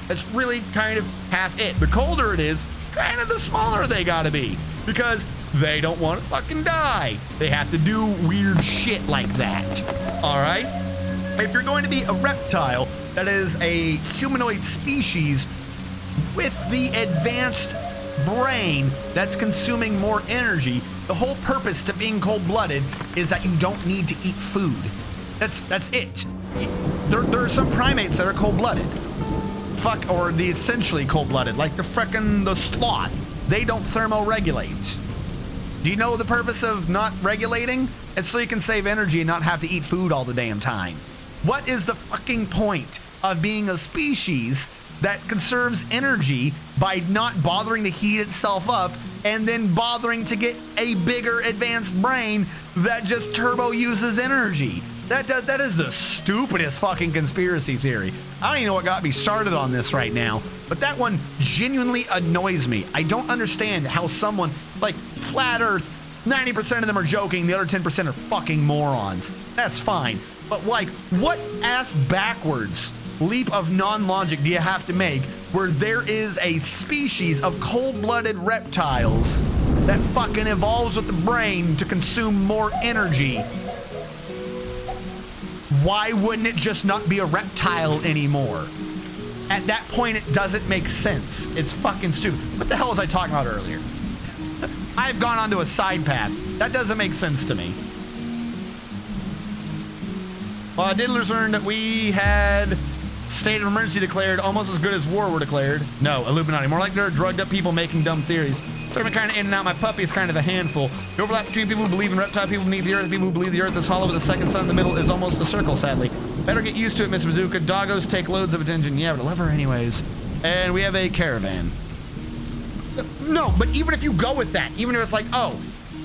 That's really kind of half it. The colder it is, kind of the smaller they gotta be. Because they don't want to fucking die. They have to do weird shit like that. All right? If you're going to be a reptile that is a humanoid species with the advanced brain that's consuming more energy, the whole purpose to being cold-blooded is that you don't need to eat food. That's it. There are some primates that are cold-blooded. Or the essentially cold-blooded, like the sloth. They don't thermoregulate. Do you know the purpose of not regulating? It's so you can save energy and not have to eat food all the damn time. What is the fucking point of being a species that conserves energy by not bothering to heat itself up and then bothering to get a bigger advanced brain that just turbo uses energy? That is the stupidest fucking conspiracy theory. I don't even know what got me started on this right now, but that one genuinely annoys me. I don't understand how someone, like, Flat Earth, 90% of them are joking, the other 10% are fucking morons. That's fine. But, like, what ass backwards leap of non-logic do you have to make where there is a species of cold-blooded reptiles that fucking evolves with the brain to consume more energy? Why wouldn't it just not be a reptile anymore? At that point, it doesn't make sense. It's fucking stupid. What the hell was I talking about earlier? I've gone onto a side path. That doesn't make sense to me. Well, Diddlers learned that we had state of emergency declared, almost as good as war were declared. No, Illuminati. More like there are drugged up people making dumb theories. So I've been kind of in and out. My puppy is kind of a handful. The overlap between people who believe in reptile people beneath the earth and people who believe the earth is hollow with a second sun in the middle is almost a circle, sadly. Better get used to it, Mr. Bazooka. Doggos take loads of attention. Yeah, but I love her anyways. And we have a caravan. No, but even if you go with that, even if it's like, oh,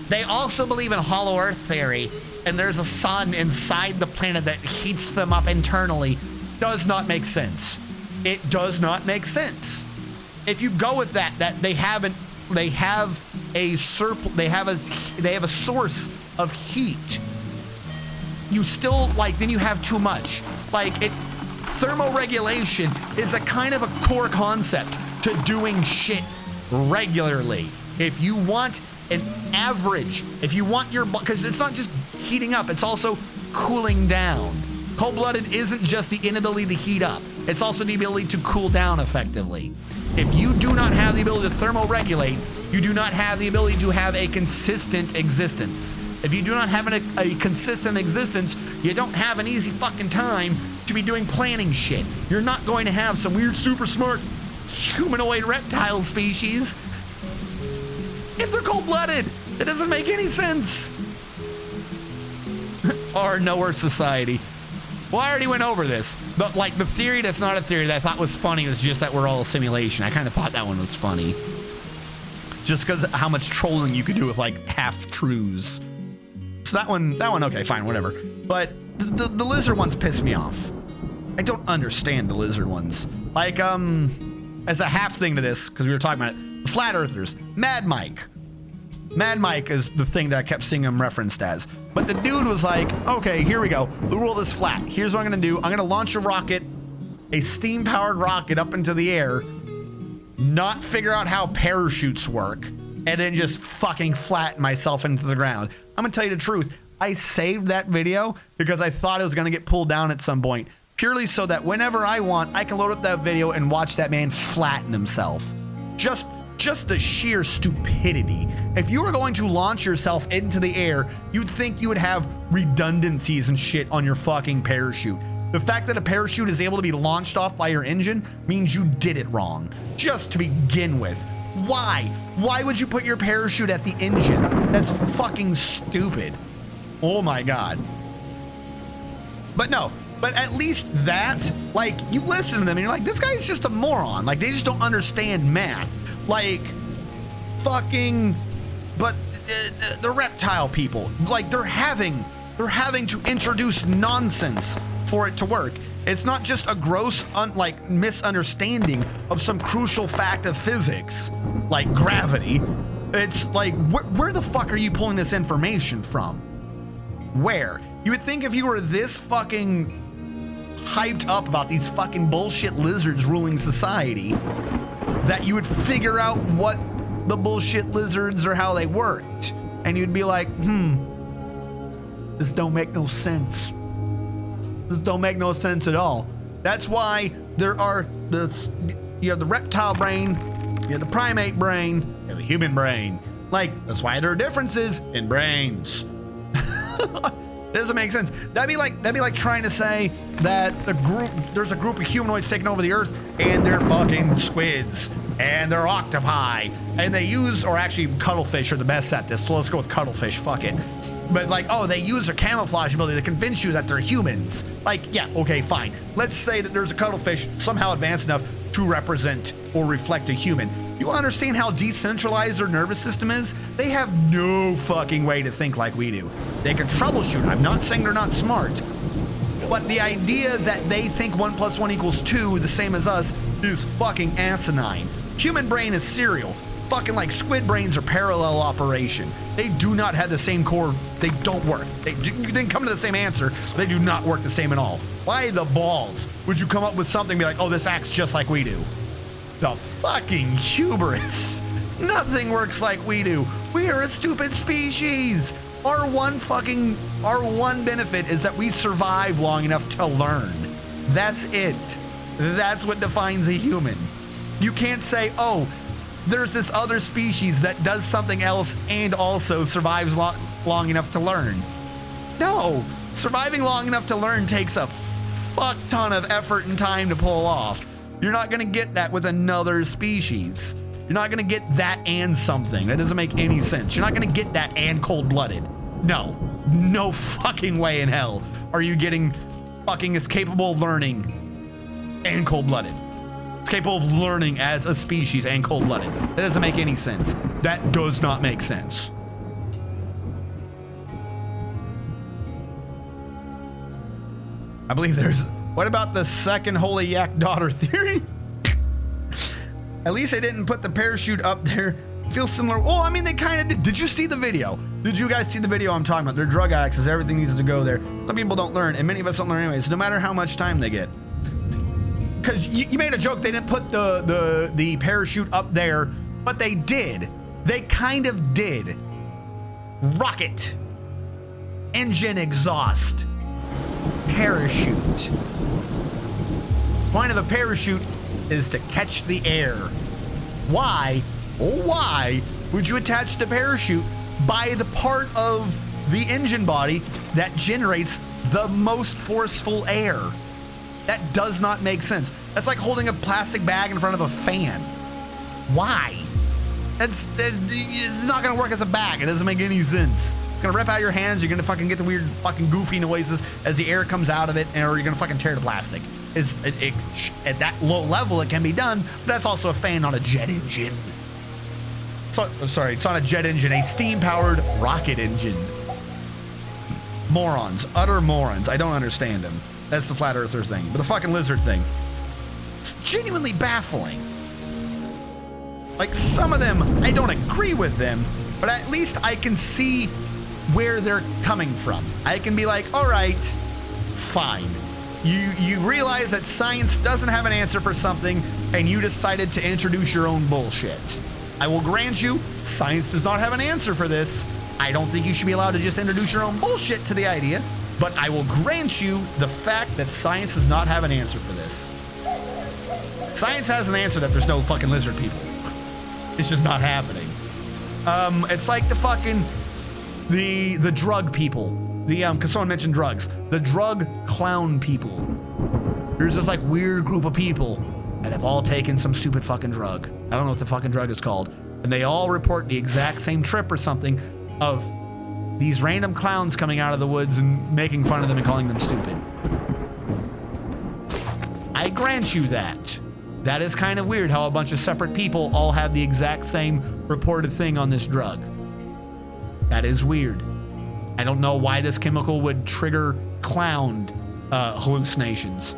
they also believe in hollow earth theory, and there's a sun inside the planet that heats them up internally, does not make sense. It does not make sense. If you go with that they have a source of heat. You still, like, then you have too much. Like, thermoregulation is a kind of a core concept to doing shit regularly. If you want an average, if you want your, because it's not just heating up, it's also cooling down. Cold-blooded isn't just the inability to heat up. It's also the ability to cool down effectively. If you do not have the ability to thermoregulate, you do not have the ability to have a consistent existence. If you do not have a consistent existence, you don't have an easy fucking time to be doing planning shit. You're not going to have some weird, super smart humanoid reptile species if they're cold-blooded. It doesn't make any sense. Or no Earth Society. Well, I already went over this, but like the theory that's not a theory that I thought was funny was just that we're all a simulation. I kind of thought that one was funny. Just because of how much trolling you could do with like half-truths. So that one, okay, fine, whatever. But the lizard ones piss me off. I don't understand the lizard ones. Like, as a half thing to this, because we were talking about it, the Flat Earthers, Mad Mike. Mad Mike is the thing that I kept seeing him referenced as. But the dude was like, okay, here we go. The world is flat. Here's what I'm gonna do. I'm gonna launch a rocket, a steam-powered rocket up into the air, not figure out how parachutes work, and then just fucking flatten myself into the ground. I'm gonna tell you the truth. I saved that video because I thought it was gonna get pulled down at some point, purely so that whenever I want, I can load up that video and watch that man flatten himself. Just the sheer stupidity. If you were going to launch yourself into the air, you'd think you would have redundancies and shit on your fucking parachute. The fact that a parachute is able to be launched off by your engine means you did it wrong, just to begin with. Why? Why would you put your parachute at the engine? That's fucking stupid. Oh my God. But no, but at least that, like, you listen to them and you're like, this guy's just a moron. Like, they just don't understand math. Like, fucking, but the reptile people, like, they're having to introduce nonsense for it to work. It's not just a gross, misunderstanding of some crucial fact of physics, like gravity. It's like, where the fuck are you pulling this information from? Where? You would think if you were this fucking hyped up about these fucking bullshit lizards ruling society, that you would figure out what the bullshit lizards or how they worked. And you'd be like, this don't make no sense. This don't make no sense at all. That's why you have the reptile brain, you have the primate brain, you have the human brain. Like, that's why there are differences in brains. Doesn't make sense. That'd be like trying to say that there's a group of humanoids taking over the earth and they're fucking squids and they're octopi and they use, or actually cuttlefish are the best at this, so let's go with cuttlefish, fuck it. But like, oh, they use their camouflage ability to convince you that they're humans. Like, yeah, okay, fine. Let's say that there's a cuttlefish somehow advanced enough to represent or reflect a human. You understand how decentralized their nervous system is? They have no fucking way to think like we do. They can troubleshoot. I'm not saying they're not smart. But the idea that they think 1 + 1 = 2, the same as us, is fucking asinine. Human brain is serial. Fucking like squid brains are parallel operation. They do not have the same core. They don't work. They didn't come to the same answer. But they do not work the same at all. Why the balls would you come up with something and be like, oh, this acts just like we do? The fucking hubris. Nothing works like we do. We are a stupid species. Our one benefit is that we survive long enough to learn. That's it. That's what defines a human. You can't say, oh, there's this other species that does something else and also survives long enough to learn. No, surviving long enough to learn takes a fuck ton of effort and time to pull off. You're not gonna get that with another species. You're not gonna get that and something. That doesn't make any sense. You're not gonna get that and cold-blooded. No fucking way in hell are you getting fucking is capable of learning and cold-blooded. It's capable of learning as a species and cold-blooded. That doesn't make any sense. That does not make sense. I believe what about the second holy yak daughter theory? At least I didn't put the parachute up there. Feels similar. Well, I mean, they kind of did. Did you see the video? Did you guys see the video I'm talking about? They're drug addicts. Everything needs to go there. Some people don't learn, and many of us don't learn anyways, no matter how much time they get. Because you made a joke, they didn't put the parachute up there, but they did. They kind of did. Rocket. Engine exhaust. Parachute. Point of a parachute is to catch the air. Why, oh why, would you attach the parachute by the part of the engine body that generates the most forceful air? That does not make sense. That's like holding a plastic bag in front of a fan. Why? It's not gonna work as a bag. It doesn't make any sense. It's gonna rip out your hands. You're gonna fucking get the weird fucking goofy noises as the air comes out of it, or you're gonna fucking tear the plastic. At that low level, it can be done, but that's also a fan on a jet engine. So, sorry, it's on a jet engine, a steam-powered rocket engine. Morons, utter morons. I don't understand them. That's the flat earther thing. But the fucking lizard thing, it's genuinely baffling. Like, some of them, I don't agree with them, but at least I can see where they're coming from. I can be like, all right, fine. You realize that science doesn't have an answer for something, and you decided to introduce your own bullshit. I will grant you, science does not have an answer for this. I don't think you should be allowed to just introduce your own bullshit to the idea, but I will grant you the fact that science does not have an answer for this. Science has an answer that there's no fucking lizard people. It's just not happening. It's like the fucking, the drug people. Because someone mentioned drugs. The drug clown people. There's this like weird group of people that have all taken some stupid fucking drug. I don't know what the fucking drug is called. And they all report the exact same trip or something of these random clowns coming out of the woods and making fun of them and calling them stupid. I grant you that. That is kind of weird how a bunch of separate people all have the exact same reported thing on this drug. That is weird. I don't know why this chemical would trigger clown hallucinations.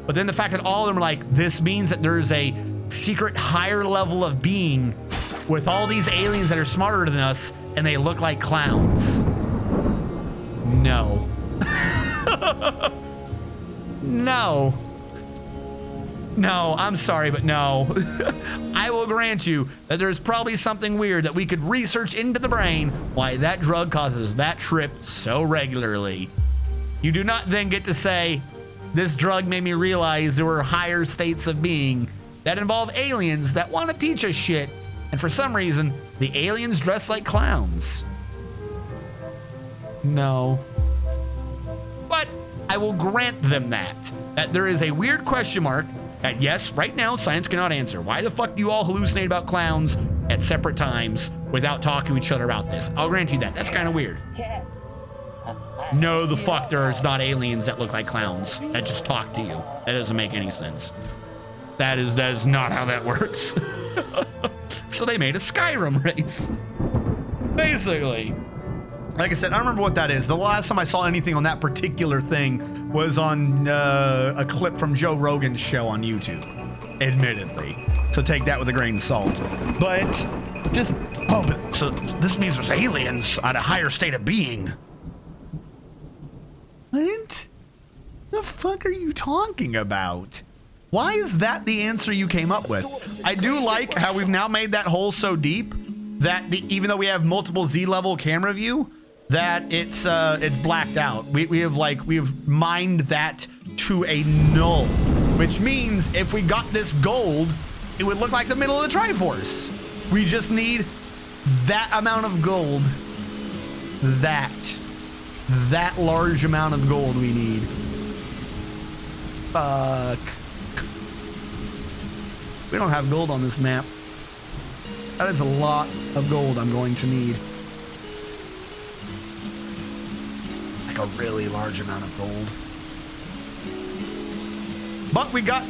But then the fact that all of them are like, this means that there's a secret higher level of being with all these aliens that are smarter than us and they look like clowns. No. No. No, I'm sorry, but no. I will grant you that there's probably something weird that we could research into the brain why that drug causes that trip so regularly. You do not then get to say, this drug made me realize there were higher states of being that involve aliens that want to teach us shit, and for some reason, the aliens dress like clowns. No. But I will grant them that there is a weird question mark that, yes, right now, science cannot answer. Why the fuck do you all hallucinate about clowns at separate times without talking to each other about this? I'll grant you that. That's kind of weird. No, the fuck, there's not aliens that look like clowns that just talk to you. That doesn't make any sense. That is not how that works. So they made a Skyrim race. Basically. Like I said, I don't remember what that is. The last time I saw anything on that particular thing was on a clip from Joe Rogan's show on YouTube, admittedly. So take that with a grain of salt. But just, oh, but so this means there's aliens at a higher state of being. What the fuck are you talking about? Why is that the answer you came up with? I do like how we've now made that hole so deep that even though we have multiple Z-level camera view, that it's blacked out. We have mined that to a null, which means if we got this gold, it would look like the middle of the Triforce. We just need that amount of gold. That large amount of gold we need. Fuck. We don't have gold on this map. That is a lot of gold I'm going to need. Like a really large amount of gold. But we got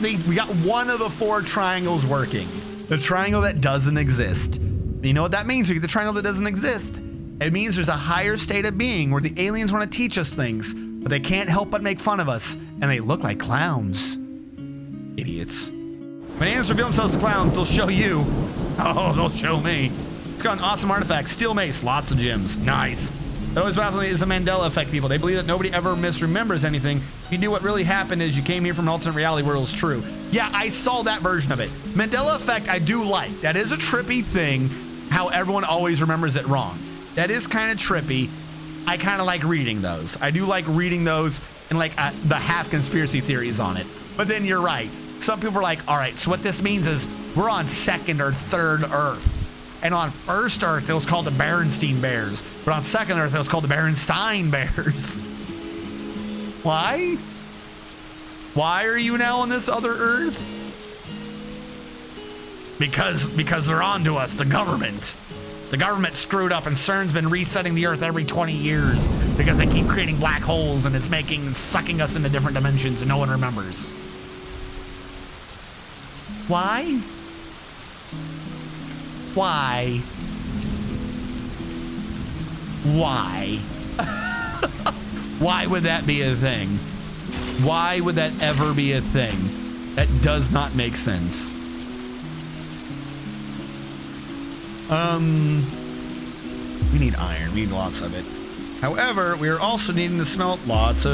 one of the 4 triangles working. The triangle that doesn't exist. And you know what that means? We get the triangle that doesn't exist. It means there's a higher state of being where the aliens want to teach us things, but they can't help but make fun of us, and they look like clowns. Idiots. When aliens reveal themselves as clowns, they'll show you. Oh, they'll show me. It's got an awesome artifact. Steel mace, lots of gems. Nice. That always baffles me is the Mandela effect, people. They believe that nobody ever misremembers anything. If you knew what really happened is you came here from an alternate reality where it was true. Yeah, I saw that version of it. Mandela effect, I do like. That is a trippy thing, how everyone always remembers it wrong. That is kind of trippy. I kind of like reading those. I do like reading those and like the half conspiracy theories on it. But then you're right. Some people are like, all right, so what this means is we're on 2nd or 3rd Earth. And on 1st Earth, it was called the Berenstein Bears. But on 2nd Earth, it was called the Berenstein Bears. Why? Why are you now on this other Earth? Because they're on to us, the government. The government screwed up and CERN's been resetting the Earth every 20 years because they keep creating black holes and it's sucking us into different dimensions and no one remembers. Why? Why? Why? Why would that be a thing? Why would that ever be a thing? That does not make sense. We need iron. We need lots of it. However, we are also needing to smelt lots of...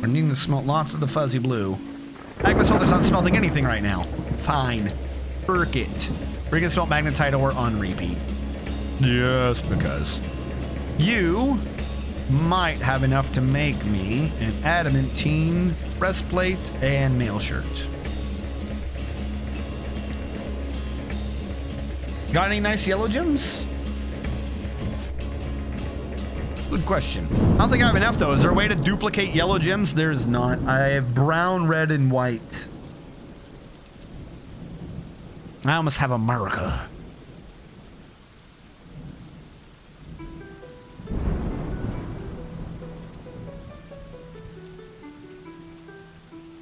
We're needing to smelt lots of the fuzzy blue. Magma smelter's not smelting anything right now. Fine. Burk it. We're gonna smelt magnetite ore on repeat. Just because. You might have enough to make me an adamantine breastplate and mail shirt. Got any nice yellow gems? Good question. I don't think I have enough though. Is there a way to duplicate yellow gems? There's not. I have brown, red, and white. I almost have America.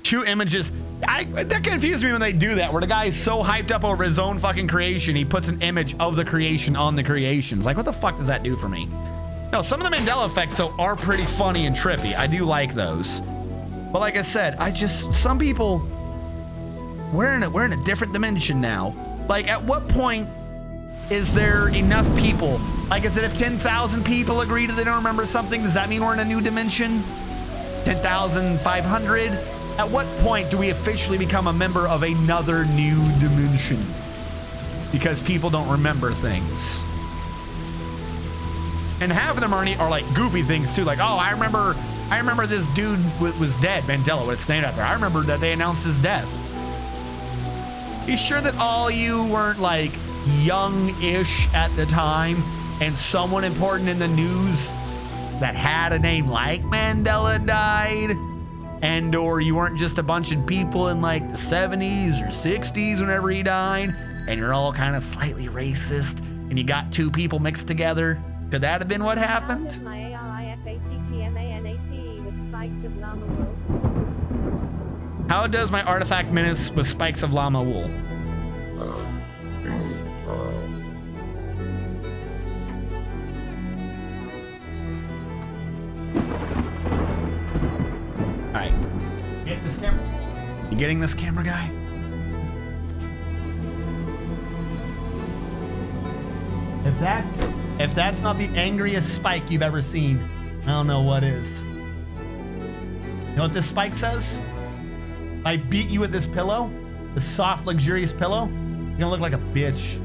Two images. That confused me when they do that, where the guy is so hyped up over his own fucking creation, he puts an image of the creation on the creations. Like, what the fuck does that do for me? No, some of the Mandela effects, though, are pretty funny and trippy. I do like those. But like I said, some people, we're in a different dimension now. Like, at what point is there enough people? Like, is it if 10,000 people agree that they don't remember something, does that mean we're in a new dimension? 10,500? At what point do we officially become a member of another new dimension? Because people don't remember things. And half of them are like goofy things too, like, oh, I remember this dude was dead, Mandela, what it's named after. I remember that they announced his death. You sure that all you weren't like young-ish at the time and someone important in the news that had a name like Mandela died? And or you weren't just a bunch of people in like the 70s or 60s whenever he died, and you're all kind of slightly racist, and you got two people mixed together? Could that have been what happened? How does my artifact menace with spikes of llama wool? You getting this, camera guy? If that's not the angriest spike you've ever seen, I don't know what is. You know what this spike says? If I beat you with this pillow, this soft, luxurious pillow, you're gonna look like a bitch.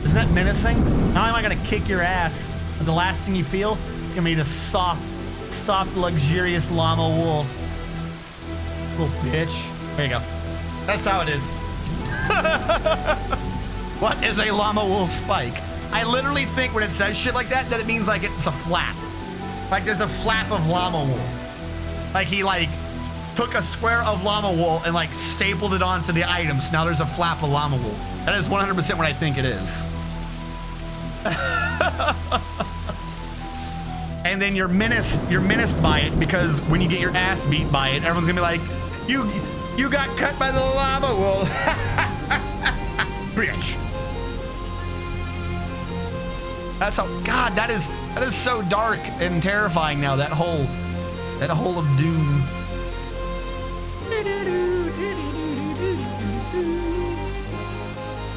Isn't that menacing? Not only am I gonna kick your ass, but the last thing you feel is gonna be this soft, luxurious llama wool. Little bitch. There you go. That's how it is. What is a llama wool spike? I literally think when it says shit like that it means like it's a flap. Like there's a flap of llama wool. Like he like took a square of llama wool and like stapled it onto the items. Now there's a flap of llama wool. That is 100% what I think it is. And then you're menaced by it because when you get your ass beat by it, everyone's gonna be like, you got cut by the llama wool. Bitch. That's how, God, that is so dark and terrifying now, that hole of doom.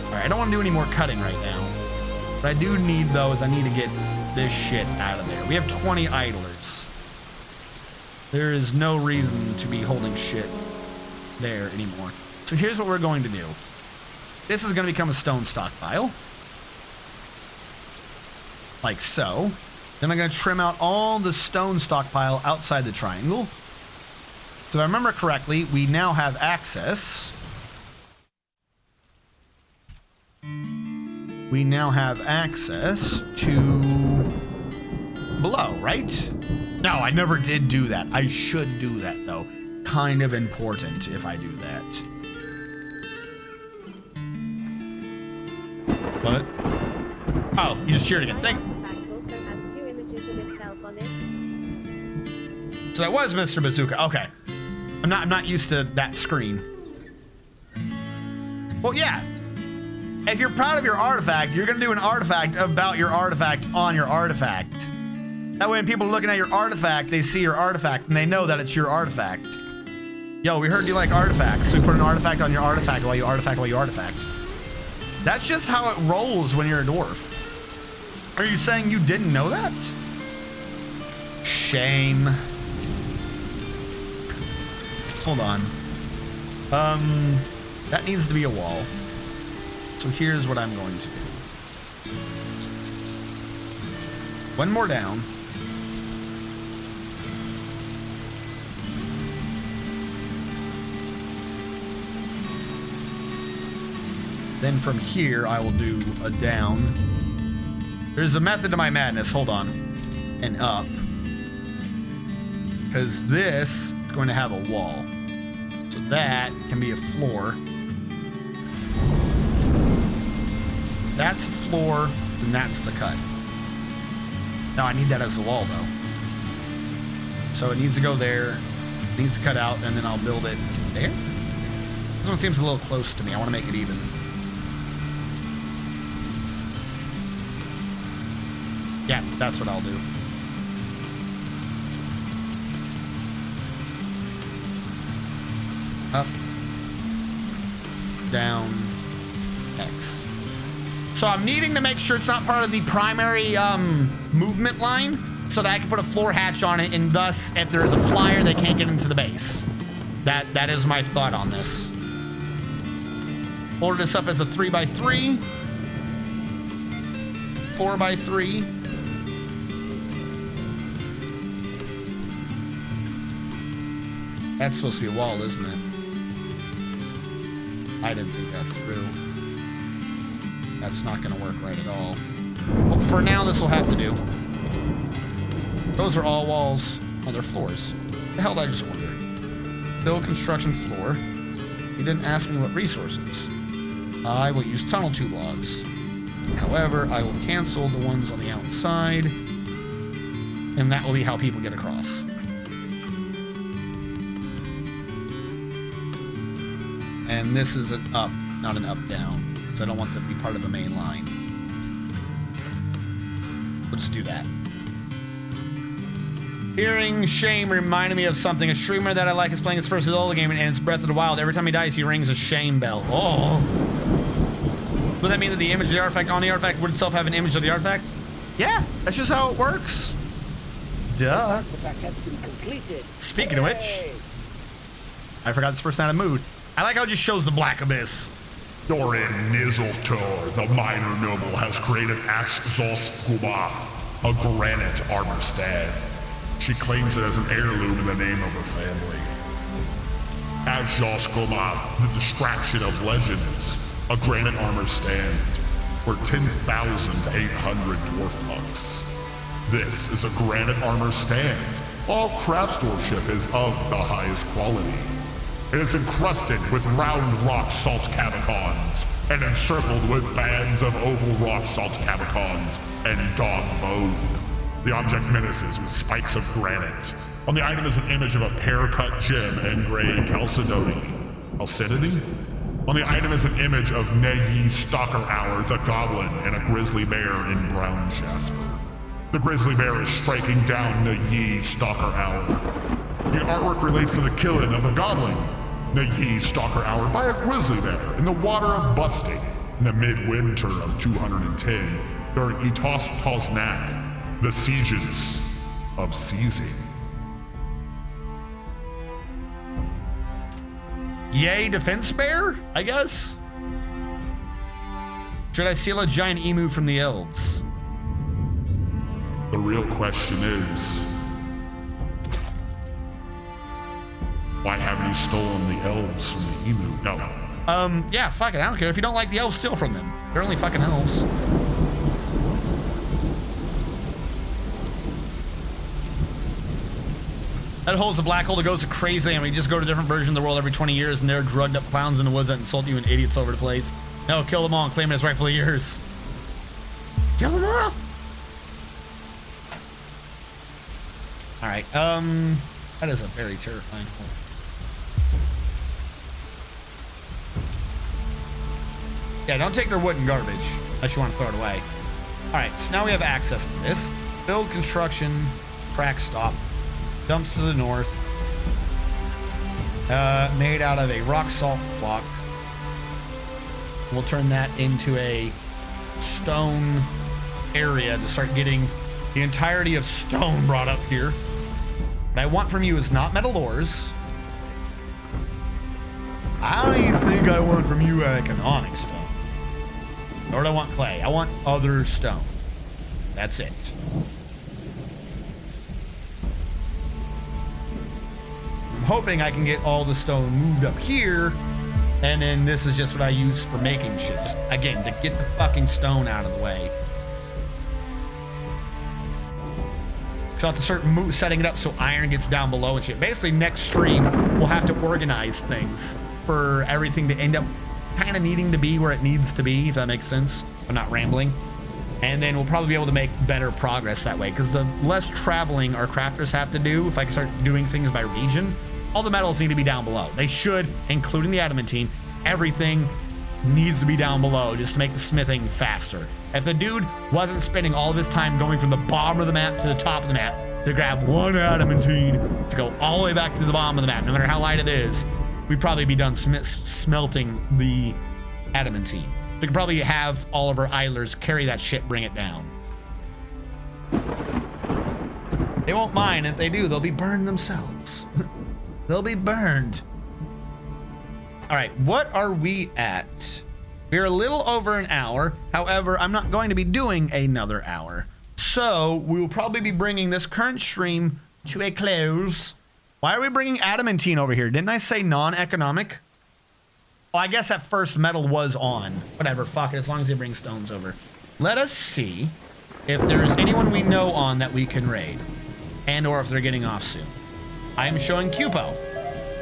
All right, I don't want to do any more cutting right now. What I do need though is I need to get this shit out of there. We have 20 idlers. There is no reason to be holding shit there anymore. So here's what we're going to do. This is going to become a stone stockpile. Like so. Then I'm going to trim out all the stone stockpile outside the triangle. So if I remember correctly, we now have access. We now have access to below, right? No, I never did do that. I should do that though. Kind of important if I do that. What? Oh, you just cheered again. Thank you. So that was Mr. Bazooka. Okay. I'm not used to that screen. Well, yeah. If you're proud of your artifact, you're gonna do an artifact about your artifact on your artifact. That way when people are looking at your artifact, they see your artifact and they know that it's your artifact. Yo, we heard you like artifacts, so we put an artifact on your artifact while you artifact. That's just how it rolls when you're a dwarf. Are you saying you didn't know that? Shame. Hold on. That needs to be a wall. So here's what I'm going to do. One more down. Then from here, I will do a down. There's a method to my madness. Hold on. And up. Because this is going to have a wall. So that can be a floor. That's a floor, and that's the cut. No, I need that as a wall, though. So it needs to go there, it needs to cut out, and then I'll build it there. This one seems a little close to me. I want to make it even. Yeah, that's what I'll do. Up, down, X. So I'm needing to make sure it's not part of the primary movement line so that I can put a floor hatch on it, and thus, if there's a flyer, they can't get into the base. That is my thought on this. Order this up as a 3x3, 4x3. That's supposed to be a wall, isn't it? I didn't think that through. That's not going to work right at all. Well, for now, this will have to do. Those are all walls. Oh, they're floors. The hell did I just wonder? Build construction floor. He didn't ask me what resources. I will use tunnel tube logs. However, I will cancel the ones on the outside. And that will be how people get across. And this is an up, not an up-down. I don't want that to be part of the main line. We'll just do that. Hearing shame reminded me of something. A streamer that I like is playing his first Zelda game and it's Breath of the Wild. Every time he dies, he rings a shame bell. Oh. Would that mean that the image of the artifact on the artifact would itself have an image of the artifact? Yeah, that's just how it works. Duh. Artifact has been completed. Speaking of which, I forgot this person had a mood. I like how it just shows the black abyss. Dorin Nizzletor, the minor noble, has created Ash Zolskumath, a granite armor stand. She claims it as an heirloom in the name of her family. Ash Zolskumath, the distraction of legends, a granite armor stand for 10,800 dwarf bucks. This is a granite armor stand. All craftsmanship is of the highest quality. It is encrusted with round rock salt cavicons and encircled with bands of oval rock salt cavicons and dog bone. The object menaces with spikes of granite. On the item is an image of a pear-cut gem and gray chalcedony. Alcidity? On the item is an image of Negi Stalker Hours, a goblin, and a grizzly bear in brown jasper. The grizzly bear is striking down Negi Stalker Hour. The artwork relates to the killing of the goblin, Negi Stalker Hour, by a grizzly bear in the water of Busting in the midwinter of 210 during Etos Tosnak, the sieges of seizing. Yay, defense bear, I guess? Should I steal a giant emu from the elves? The real question is, why haven't you stolen the elves from the emu? No. Yeah, fuck it, I don't care. If you don't like the elves, steal from them. They're only fucking elves. That hole's a black hole that goes to crazy, and we just go to different versions of the world every 20 years, and they're drugged up clowns in the woods that insult you and idiots over the place. No, kill them all and claim it as rightfully yours. Kill them all! Alright, that is a very terrifying hole. Yeah, don't take their wooden garbage, unless you want to throw it away. Alright, so now we have access to this. Build construction, track stop. Dumps to the north. Made out of a rock salt block. We'll turn that into a stone area to start getting the entirety of stone brought up here. What I want from you is not metal ores. I don't even think I want from you economic stone. Nor do I want clay. I want other stone. That's it. I'm hoping I can get all the stone moved up here, and then this is just what I use for making shit. Just, again, to get the fucking stone out of the way. So I have to start setting it up so iron gets down below and shit. Basically, next stream, we'll have to organize things for everything to end up kind of needing to be where it needs to be, if that makes sense. I'm not rambling. And then we'll probably be able to make better progress that way, because the less traveling our crafters have to do, if I can start doing things by region, all the metals need to be down below. They should, including the adamantine. Everything needs to be down below just to make the smithing faster. If the dude wasn't spending all of his time going from the bottom of the map to the top of the map to grab one adamantine to go all the way back to the bottom of the map, no matter how light it is, we'd probably be done smelting the adamantine. We could probably have all of our idlers carry that shit, bring it down. They won't mind. If they do, they'll be burned themselves. They'll be burned. All right, what are we at? We're a little over an hour. However, I'm not going to be doing another hour. So we will probably be bringing this current stream to a close. Why are we bringing adamantine over here? Didn't I say non-economic? Oh, I guess that first metal was on. Whatever, fuck it, as long as they bring stones over. Let us see if there's anyone we know on that we can raid. And or if they're getting off soon. I am showing Cupo.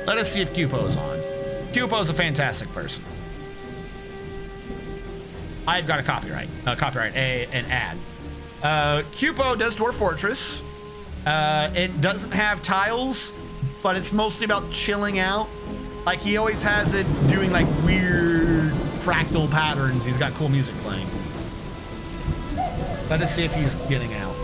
Let us see if Cupo's on. Cupo's a fantastic person. I've got a copyright an ad. Cupo does Dwarf Fortress. It doesn't have tiles, but it's mostly about chilling out. Like, he always has it doing like weird fractal patterns. He's got cool music playing. Let us see if he's getting out.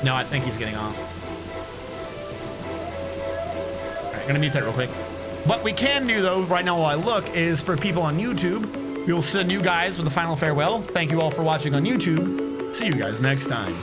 No, I think he's getting off. All right, gonna mute that real quick. What we can do though, right now while I look, is for people on YouTube, we'll send you guys with a final farewell. Thank you all for watching on YouTube. See you guys next time.